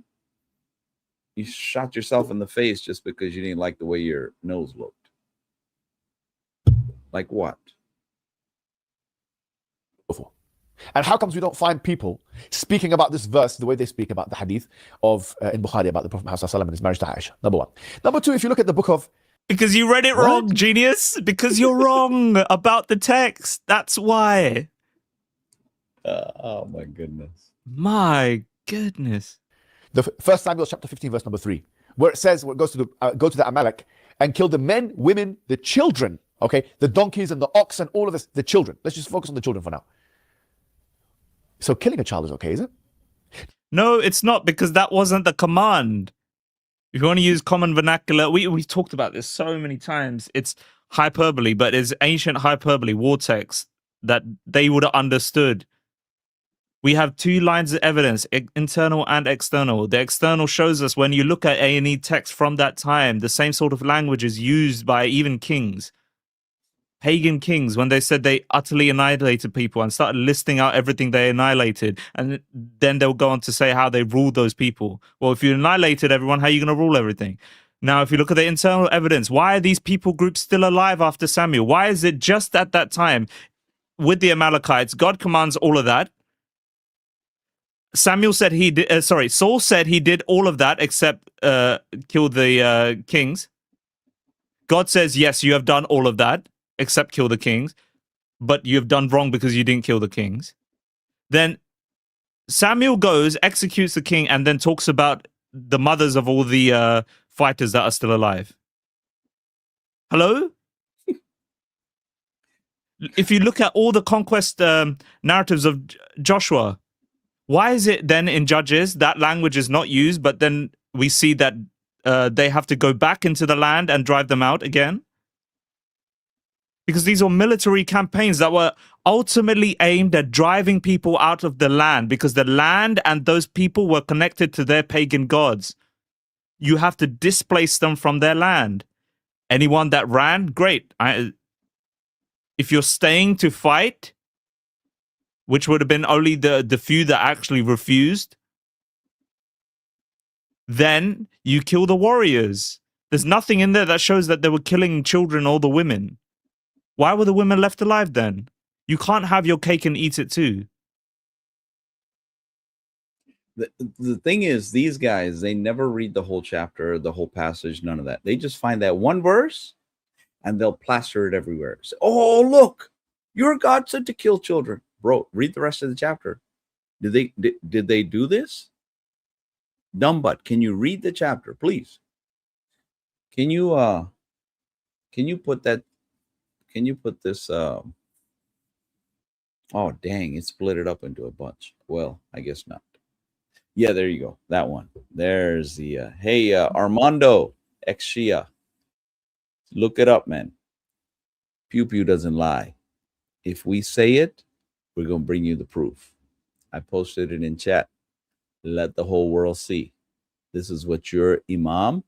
shot yourself in the face just because you didn't like the way your nose looked. Like what? And how comes we don't find people speaking about this verse the way they speak about the hadith of in Bukhari about the Prophet Muhammad and his marriage to Aisha? Number one. Number two, if you look at the book of Because you read it What? wrong, genius. Because you're wrong about the text. That's why. Oh my goodness. My goodness. The First Samuel chapter 15, verse number 3, where it says, where it goes to the go to the Amalek and kill the men, women, the children. Okay, the donkeys and the ox and all of this, the children. Let's just focus on the children for now. So killing a child is okay, is it? No, it's not, because that wasn't the command. If you want to use common vernacular, we've talked about this so many times. It's hyperbole, but it's ancient hyperbole, war text, that they would have understood. We have two lines of evidence, internal and external. The external shows us when you look at A&E text from that time, the same sort of language is used by even kings. Pagan kings, when they said they utterly annihilated people and started listing out everything they annihilated, and then they'll go on to say how they ruled those people. Well, if you annihilated everyone, how are you going to rule everything? Now, if you look at the internal evidence, why are these people groups still alive after Samuel? Why is it just at that time with the Amalekites, God commands all of that? Saul said he did all of that except kill the kings. God says, yes, you have done all of that except kill the kings, but you have done wrong because you didn't kill the kings. Then Samuel goes, executes the king, and then talks about the mothers of all the fighters that are still alive. Hello? If you look at all the conquest narratives of Joshua, why is it then in Judges that language is not used, but then we see that they have to go back into the land and drive them out again? Because these were military campaigns that were ultimately aimed at driving people out of the land, because the land and those people were connected to their pagan gods. You have to displace them from their land. Anyone that ran, great. If you're staying to fight, which would have been only the few that actually refused, then you kill the warriors. There's nothing in there that shows that they were killing children or the women. Why were the women left alive then? You can't have your cake and eat it too. The thing is, these guys, they never read the whole chapter, the whole passage, none of that. They just find that one verse and they'll plaster it everywhere. Say, oh, look, your God said to kill children. Bro, read the rest of the chapter. Did they do this? Dumb butt, can you read the chapter, please? Can you put that? Can you put this? Oh, dang, it split it up into a bunch. Well, I guess not. Yeah, there you go. That one. There's the hey, Armando ex Shia. Look it up, man. PewPew doesn't lie. If we say it, we're going to bring you the proof. I posted it in chat. Let the whole world see. This is what your Imam,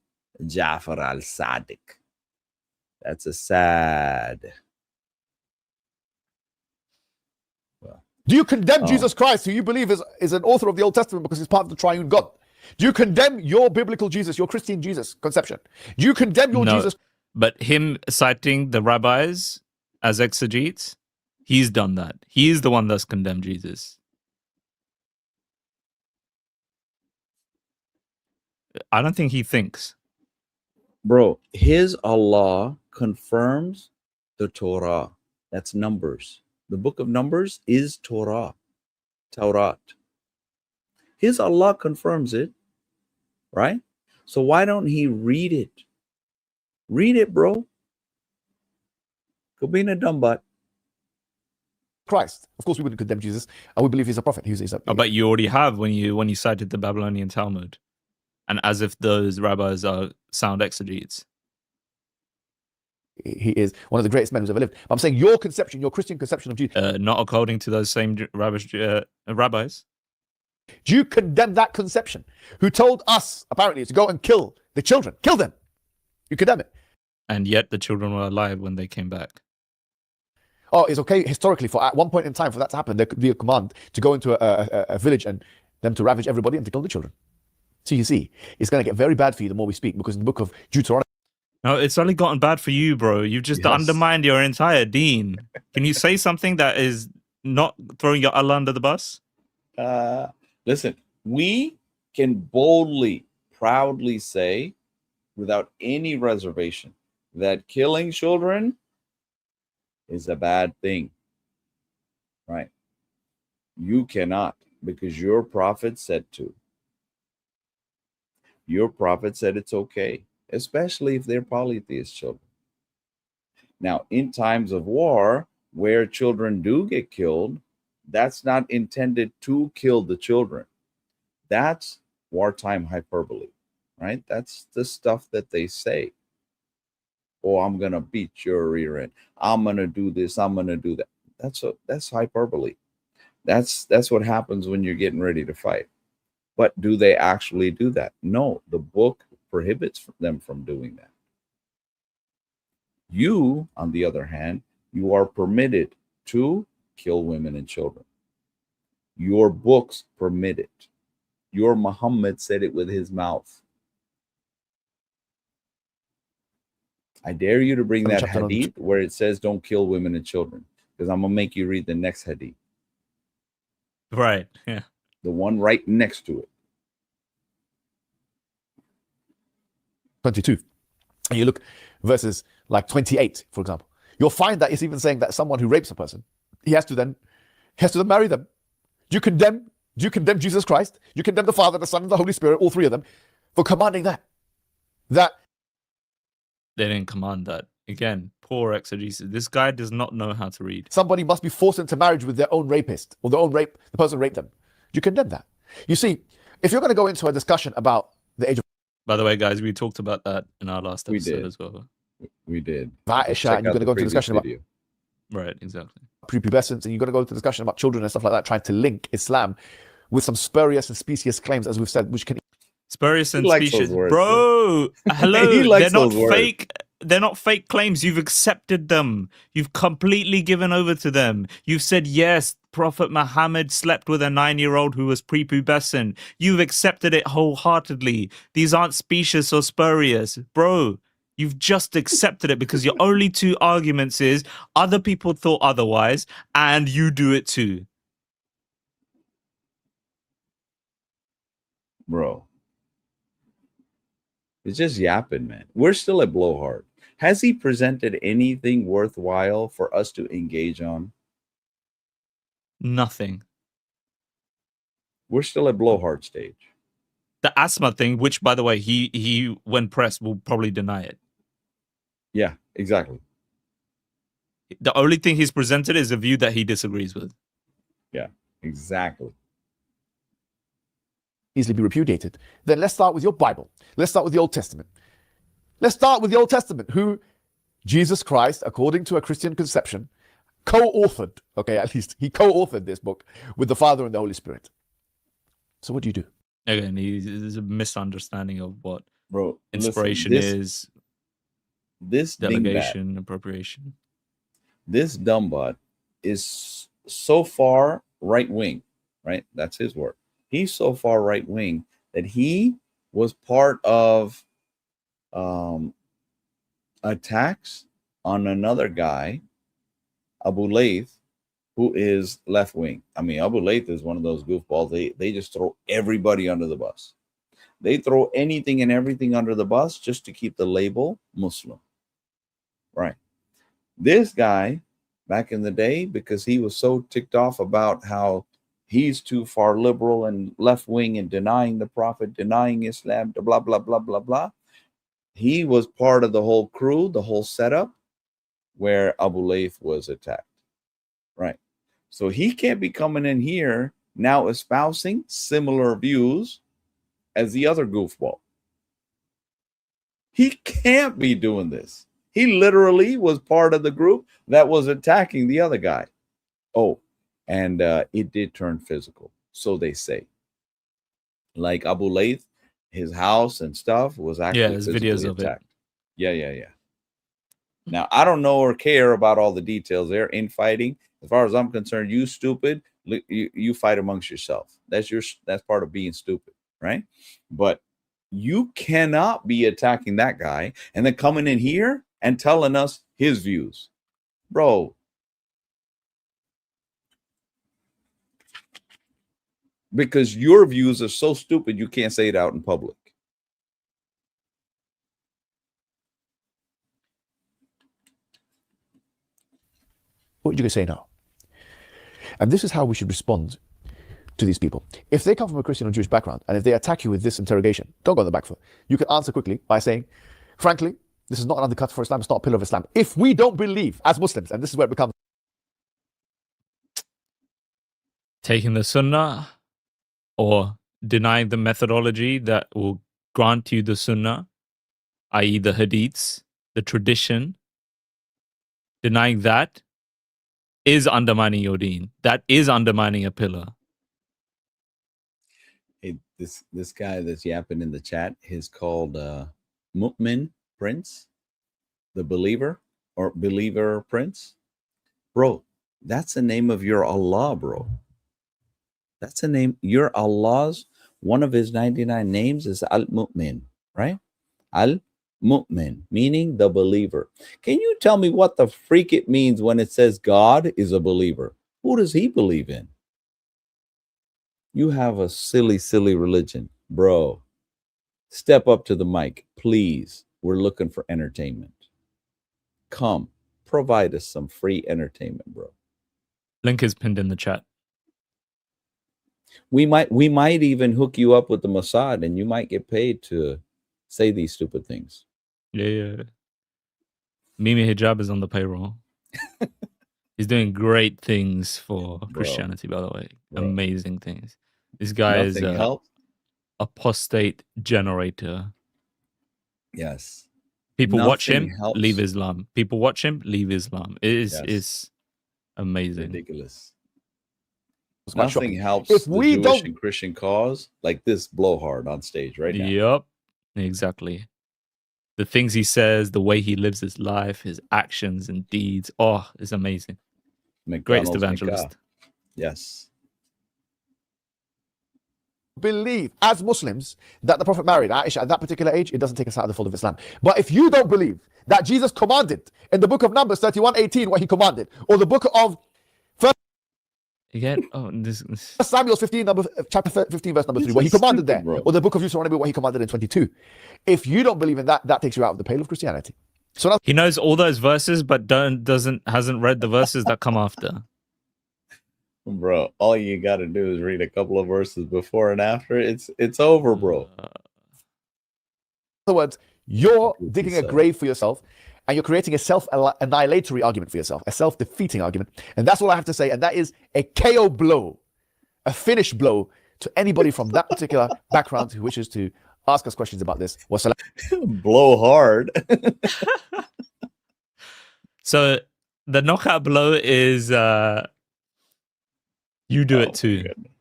Jafar al-Sadiq. That's a sad. Well, do you condemn Jesus Christ, who you believe is an author of the Old Testament because he's part of the triune God? Do you condemn your biblical Jesus, your Christian Jesus conception? Do you condemn your Jesus? But him citing the rabbis as exegetes, he's done that. He's the one that's condemned Jesus. I don't think he thinks. Bro, his Allah confirms the Torah. That's Numbers. The book of Numbers is Torah. Taurat. His Allah confirms it, right? So why don't he read it? Read it, bro. Go being a dumb butt. Christ. Of course, we wouldn't condemn Jesus, and we believe he's a prophet. But you already have when you cited the Babylonian Talmud, and as if those rabbis are sound exegetes. He is one of the greatest men who's ever lived. But I'm saying your conception, your Christian conception of Jesus, not according to those same rabbis. Do you condemn that conception? Who told us apparently to go and kill the children? Kill them. You condemn it. And yet the children were alive when they came back. Oh, it's okay historically for at one point in time for that to happen. There could be a command to go into a village and them to ravage everybody and to kill the children. So you see, it's going to get very bad for you the more we speak, because in the book of Deuteronomy. No, it's only gotten bad for you, bro. You've just undermined your entire deen. Can you say something that is not throwing your Allah under the bus? Listen, we can boldly, proudly say, without any reservation, that killing children is a bad thing, right? You cannot, because your prophet said to. Your prophet said it's okay, especially if they're polytheist children. Now, in times of war, where children do get killed, that's not intended to kill the children. That's wartime hyperbole, right? That's the stuff that they say. Oh, I'm gonna beat your rear end. I'm gonna do this. I'm gonna do that. That's hyperbole. That's what happens when you're getting ready to fight. But do they actually do that? No, the book prohibits them from doing that. You, on the other hand, you are permitted to kill women and children. Your books permit it. Your Muhammad said it with his mouth. I dare you to bring that hadith where it says don't kill women and children, because I'm gonna make you read the next hadith. Right. Yeah. The one right next to it. 22. And you look verses like 28, for example. You'll find that it's even saying that someone who rapes a person, he has to then marry them. Do you condemn Jesus Christ? You condemn the Father, the Son, and the Holy Spirit, all three of them, for commanding that. That they didn't command that. Again, poor exegesis. This guy does not know how to read. Somebody must be forced into marriage with their own rapist, or the person raped them. Do you condemn that? You see, if you're going to go into a discussion about the age of... By the way, guys, we talked about that in our last episode as well. We did. Aisha, and you're going to go into a discussion about... Right, exactly. Prepubescent, and you're going to go into a discussion about children and stuff like that, trying to link Islam with some spurious and specious claims, as we've said, which can... Spurious and specious. Bro, hello, they're not fake. They're not fake claims. You've accepted them. You've completely given over to them. You've said, yes, Prophet Muhammad slept with a 9-year-old who was prepubescent. You've accepted it wholeheartedly. These aren't specious or spurious. Bro, you've just accepted it because your only two arguments is other people thought otherwise and you do it too. Bro. It's just yapping, man. We're still at blowhard. Has he presented anything worthwhile for us to engage on? Nothing. We're still at blowhard stage. The Asma thing, which, by the way, he when pressed, will probably deny it. Yeah, exactly. The only thing he's presented is a view that he disagrees with. Yeah, exactly. Easily be repudiated. Then let's start with your Bible. Let's start with the Old Testament. Let's start with the Old Testament, who Jesus Christ, according to a Christian conception, co-authored. Okay, at least he co-authored this book with the Father and the Holy Spirit. So what do you do? Again, there's a misunderstanding of what inspiration is. This delegation, appropriation. This dumbbot is so far right-wing, right? That's his word. He's so far right-wing that he was part of attacks on another guy, Abu Layth, who is left-wing. I mean, Abu Layth is one of those goofballs. They just throw everybody under the bus. They throw anything and everything under the bus just to keep the label Muslim. Right. This guy, back in the day, because he was so ticked off about how he's too far liberal and left-wing and denying the Prophet, denying Islam, blah, blah, blah, blah, blah. He was part of the whole crew, the whole setup where Abu Layth was attacked. Right. So he can't be coming in here now espousing similar views as the other goofball. He can't be doing this. He literally was part of the group that was attacking the other guy. Oh, and it did turn physical, so they say. Like Abu Layth, his house and stuff was actually there's videos of attacked. Yeah. Now, I don't know or care about all the details. They're infighting. As far as I'm concerned, you stupid, you fight amongst yourself. That's part of being stupid, right? But you cannot be attacking that guy and then coming in here and telling us his views. Bro. Because your views are so stupid, you can't say it out in public. What are you going to say now? And this is how we should respond to these people. If they come from a Christian or Jewish background, and if they attack you with this interrogation, don't go on the back foot. You can answer quickly by saying, frankly, this is not an undercut for Islam, it's not a pillar of Islam. If we don't believe as Muslims, and this is where it becomes taking the sunnah or denying the methodology that will grant you the sunnah, i.e. the hadiths, the tradition, denying that is undermining your deen. That is undermining a pillar. Hey, this guy that's yapping in the chat is called Mu'min Prince, the believer or believer prince. Bro, that's the name of your Allah, bro. That's the name. Your Allah's, one of his 99 names is Al-Mu'min, right? Al-Mu'min, meaning the believer. Can you tell me what the freak it means when it says God is a believer? Who does he believe in? You have a silly, silly religion, bro. Step up to the mic, please. We're looking for entertainment. Come, provide us some free entertainment, bro. Link is pinned in the chat. We might even hook you up with the Mossad, and you might get paid to say these stupid things. Yeah. Mimi Hijab is on the payroll. He's doing great things for Christianity, by the way. Bro. Amazing things. This guy is a apostate generator. Yes. People watch him, helps. leave Islam. People watch him, leave Islam. It is amazing. Ridiculous. quite Nothing shocking. helps If the we Jewish don't- and Christian cause like this blowhard on stage right now. Yep, exactly. The things he says, the way he lives his life, his actions and deeds. Oh, it's amazing. Greatest McDonald's evangelist. Nikah. Yes. believe as Muslims that the Prophet married Aisha at that particular age, it doesn't take us out of the fold of Islam. But if you don't believe that Jesus commanded in the book of Numbers 31:18 what he commanded, or the book of Again, oh, this Samuel 15, chapter 15, verse number 3, what he This is commanded there, stupid, bro. or the book of Deuteronomy, what he commanded in 22. If you don't believe in that, that takes you out of the pale of Christianity. So now, he knows all those verses, but hasn't read the verses that come after. Bro, all you got to do is read a couple of verses before and after. It's over, bro. in other words, you're Prove digging a yourself. grave for yourself, and you're creating a self-annihilatory argument for yourself, a self-defeating argument. And that's all I have to say. And that is a KO blow, a finish blow to anybody from that particular background who wishes to ask us questions about this. Wassalam. Blow hard. So the knockout blow is you do Oh, it too. my goodness.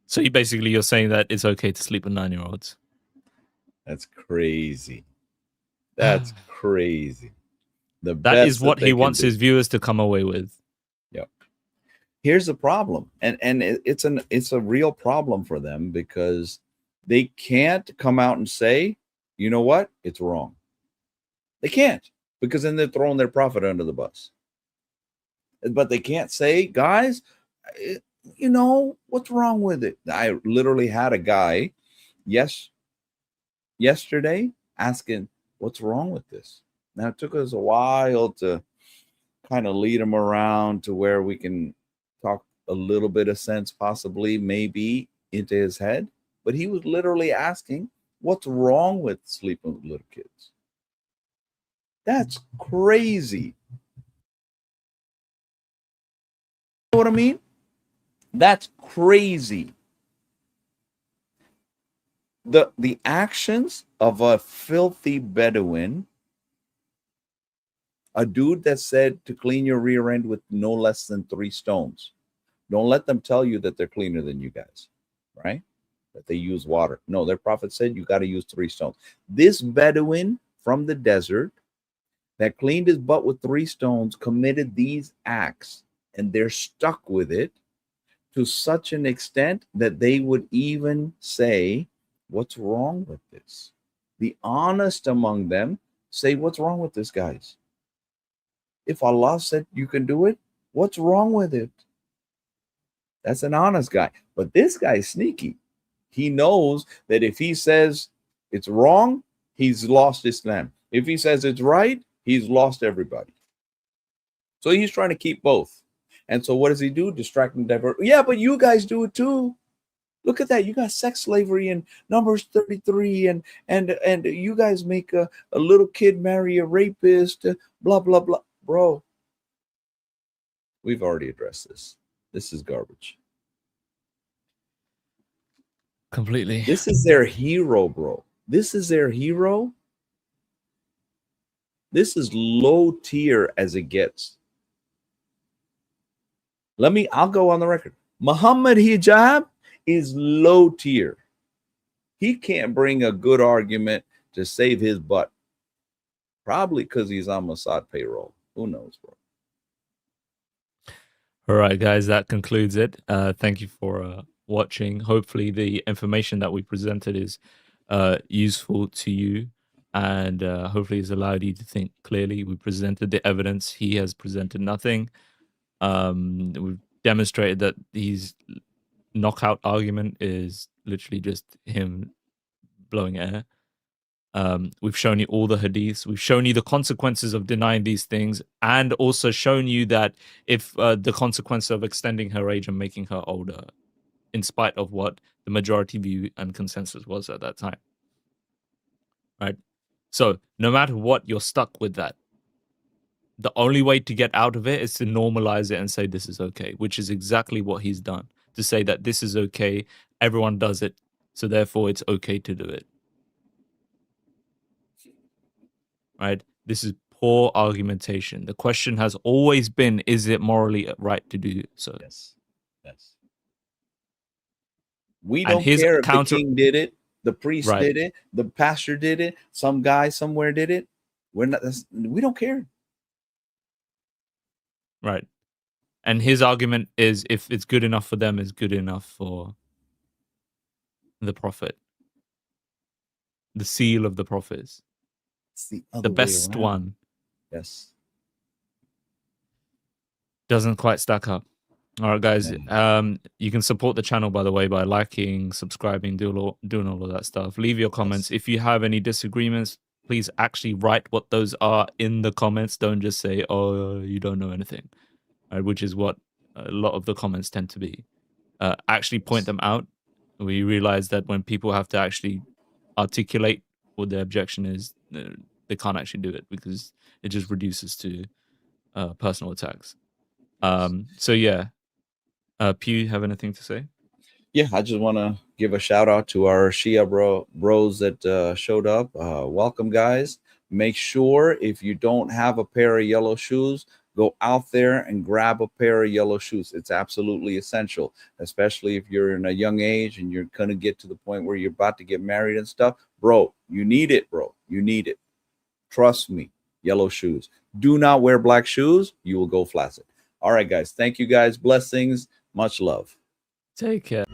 So you're saying that it's okay to sleep with 9-year-olds. That's crazy. That's crazy. That best is what they he can wants do. his viewers to come away with. Here's the problem, and it's a real problem for them because they can't come out and say, you know what, it's wrong. They can't, because then they're throwing their prophet under the bus. But they can't say, guys, you know, what's wrong with it? I literally had a guy yesterday asking, what's wrong with this? Now, it took us a while to kind of lead him around to where we can talk a little bit of sense, possibly, maybe, into his head. But he was literally asking, what's wrong with sleeping with little kids? That's crazy. You know what I mean? That's crazy. The actions of a filthy Bedouin, a dude that said to clean your rear end with no less than 3 stones. Don't let them tell you that they're cleaner than you guys, right? That they use water. No, their prophet said you got to use 3 stones. This Bedouin from the desert that cleaned his butt with 3 stones committed these acts, and they're stuck with it to such an extent that they would even say, what's wrong with this? The honest among them say, what's wrong with this, guys? If Allah said you can do it, what's wrong with it? That's an honest guy. But this guy's sneaky. He knows that if he says it's wrong, he's lost Islam. If he says it's right, he's lost everybody. So he's trying to keep both. And so what does he do? Distract and divert. Yeah, but you guys do it too. Look at that. You got sex slavery in Numbers 33, and you guys make a little kid marry a rapist, blah, blah, blah. Bro, we've already addressed this. This is garbage. Completely. This is their hero, bro. This is their hero. This is low tier as it gets. I'll go on the record. Mohammed Hijab is low tier. He can't bring a good argument to save his butt. Probably because he's on Mossad payroll. Who knows, bro? All right, guys, that concludes it. Thank you for watching. Hopefully the information that we presented is useful to you, and hopefully it's allowed you to think clearly. We presented the evidence. He has presented nothing. We've demonstrated that his knockout argument is literally just him blowing air. We've shown you all the hadiths. We've shown you the consequences of denying these things, and also shown you that if the consequence of extending her age and making her older, in spite of what the majority view and consensus was at that time. Right? So no matter what, you're stuck with that. The only way to get out of it is to normalize it and say this is okay, which is exactly what he's done. To say that this is okay, everyone does it, so therefore it's okay to do it. Right? This is poor argumentation. The question has always been, is it morally right to do so? Yes. Yes. We don't care if the king did it, the priest did it, the pastor did it, some guy somewhere did it. We don't care. Right. And his argument is, if it's good enough for them, it's good enough for the prophet. The seal of the prophets. It's the best one. Yes. Doesn't quite stack up. All right, guys. You can support the channel, by the way, by liking, subscribing, doing all of that stuff. Leave your comments. If you have any disagreements, please actually write what those are in the comments. Don't just say, oh, you don't know anything, right? Which is what a lot of the comments tend to be. Actually point them out. We realize that when people have to actually articulate what their objection is, they can't actually do it because it just reduces to personal attacks. So yeah, Pew, have anything to say? Yeah, I just want to give a shout out to our Shia bros that showed up. Welcome, guys. Make sure if you don't have a pair of yellow shoes, go out there and grab a pair of yellow shoes. It's absolutely essential, especially if you're in a young age and you're going to get to the point where you're about to get married and stuff. Bro, you need it, bro. You need it. Trust me, yellow shoes. Do not wear black shoes. You will go flaccid. All right, guys. Thank you, guys. Blessings. Much love. Take care.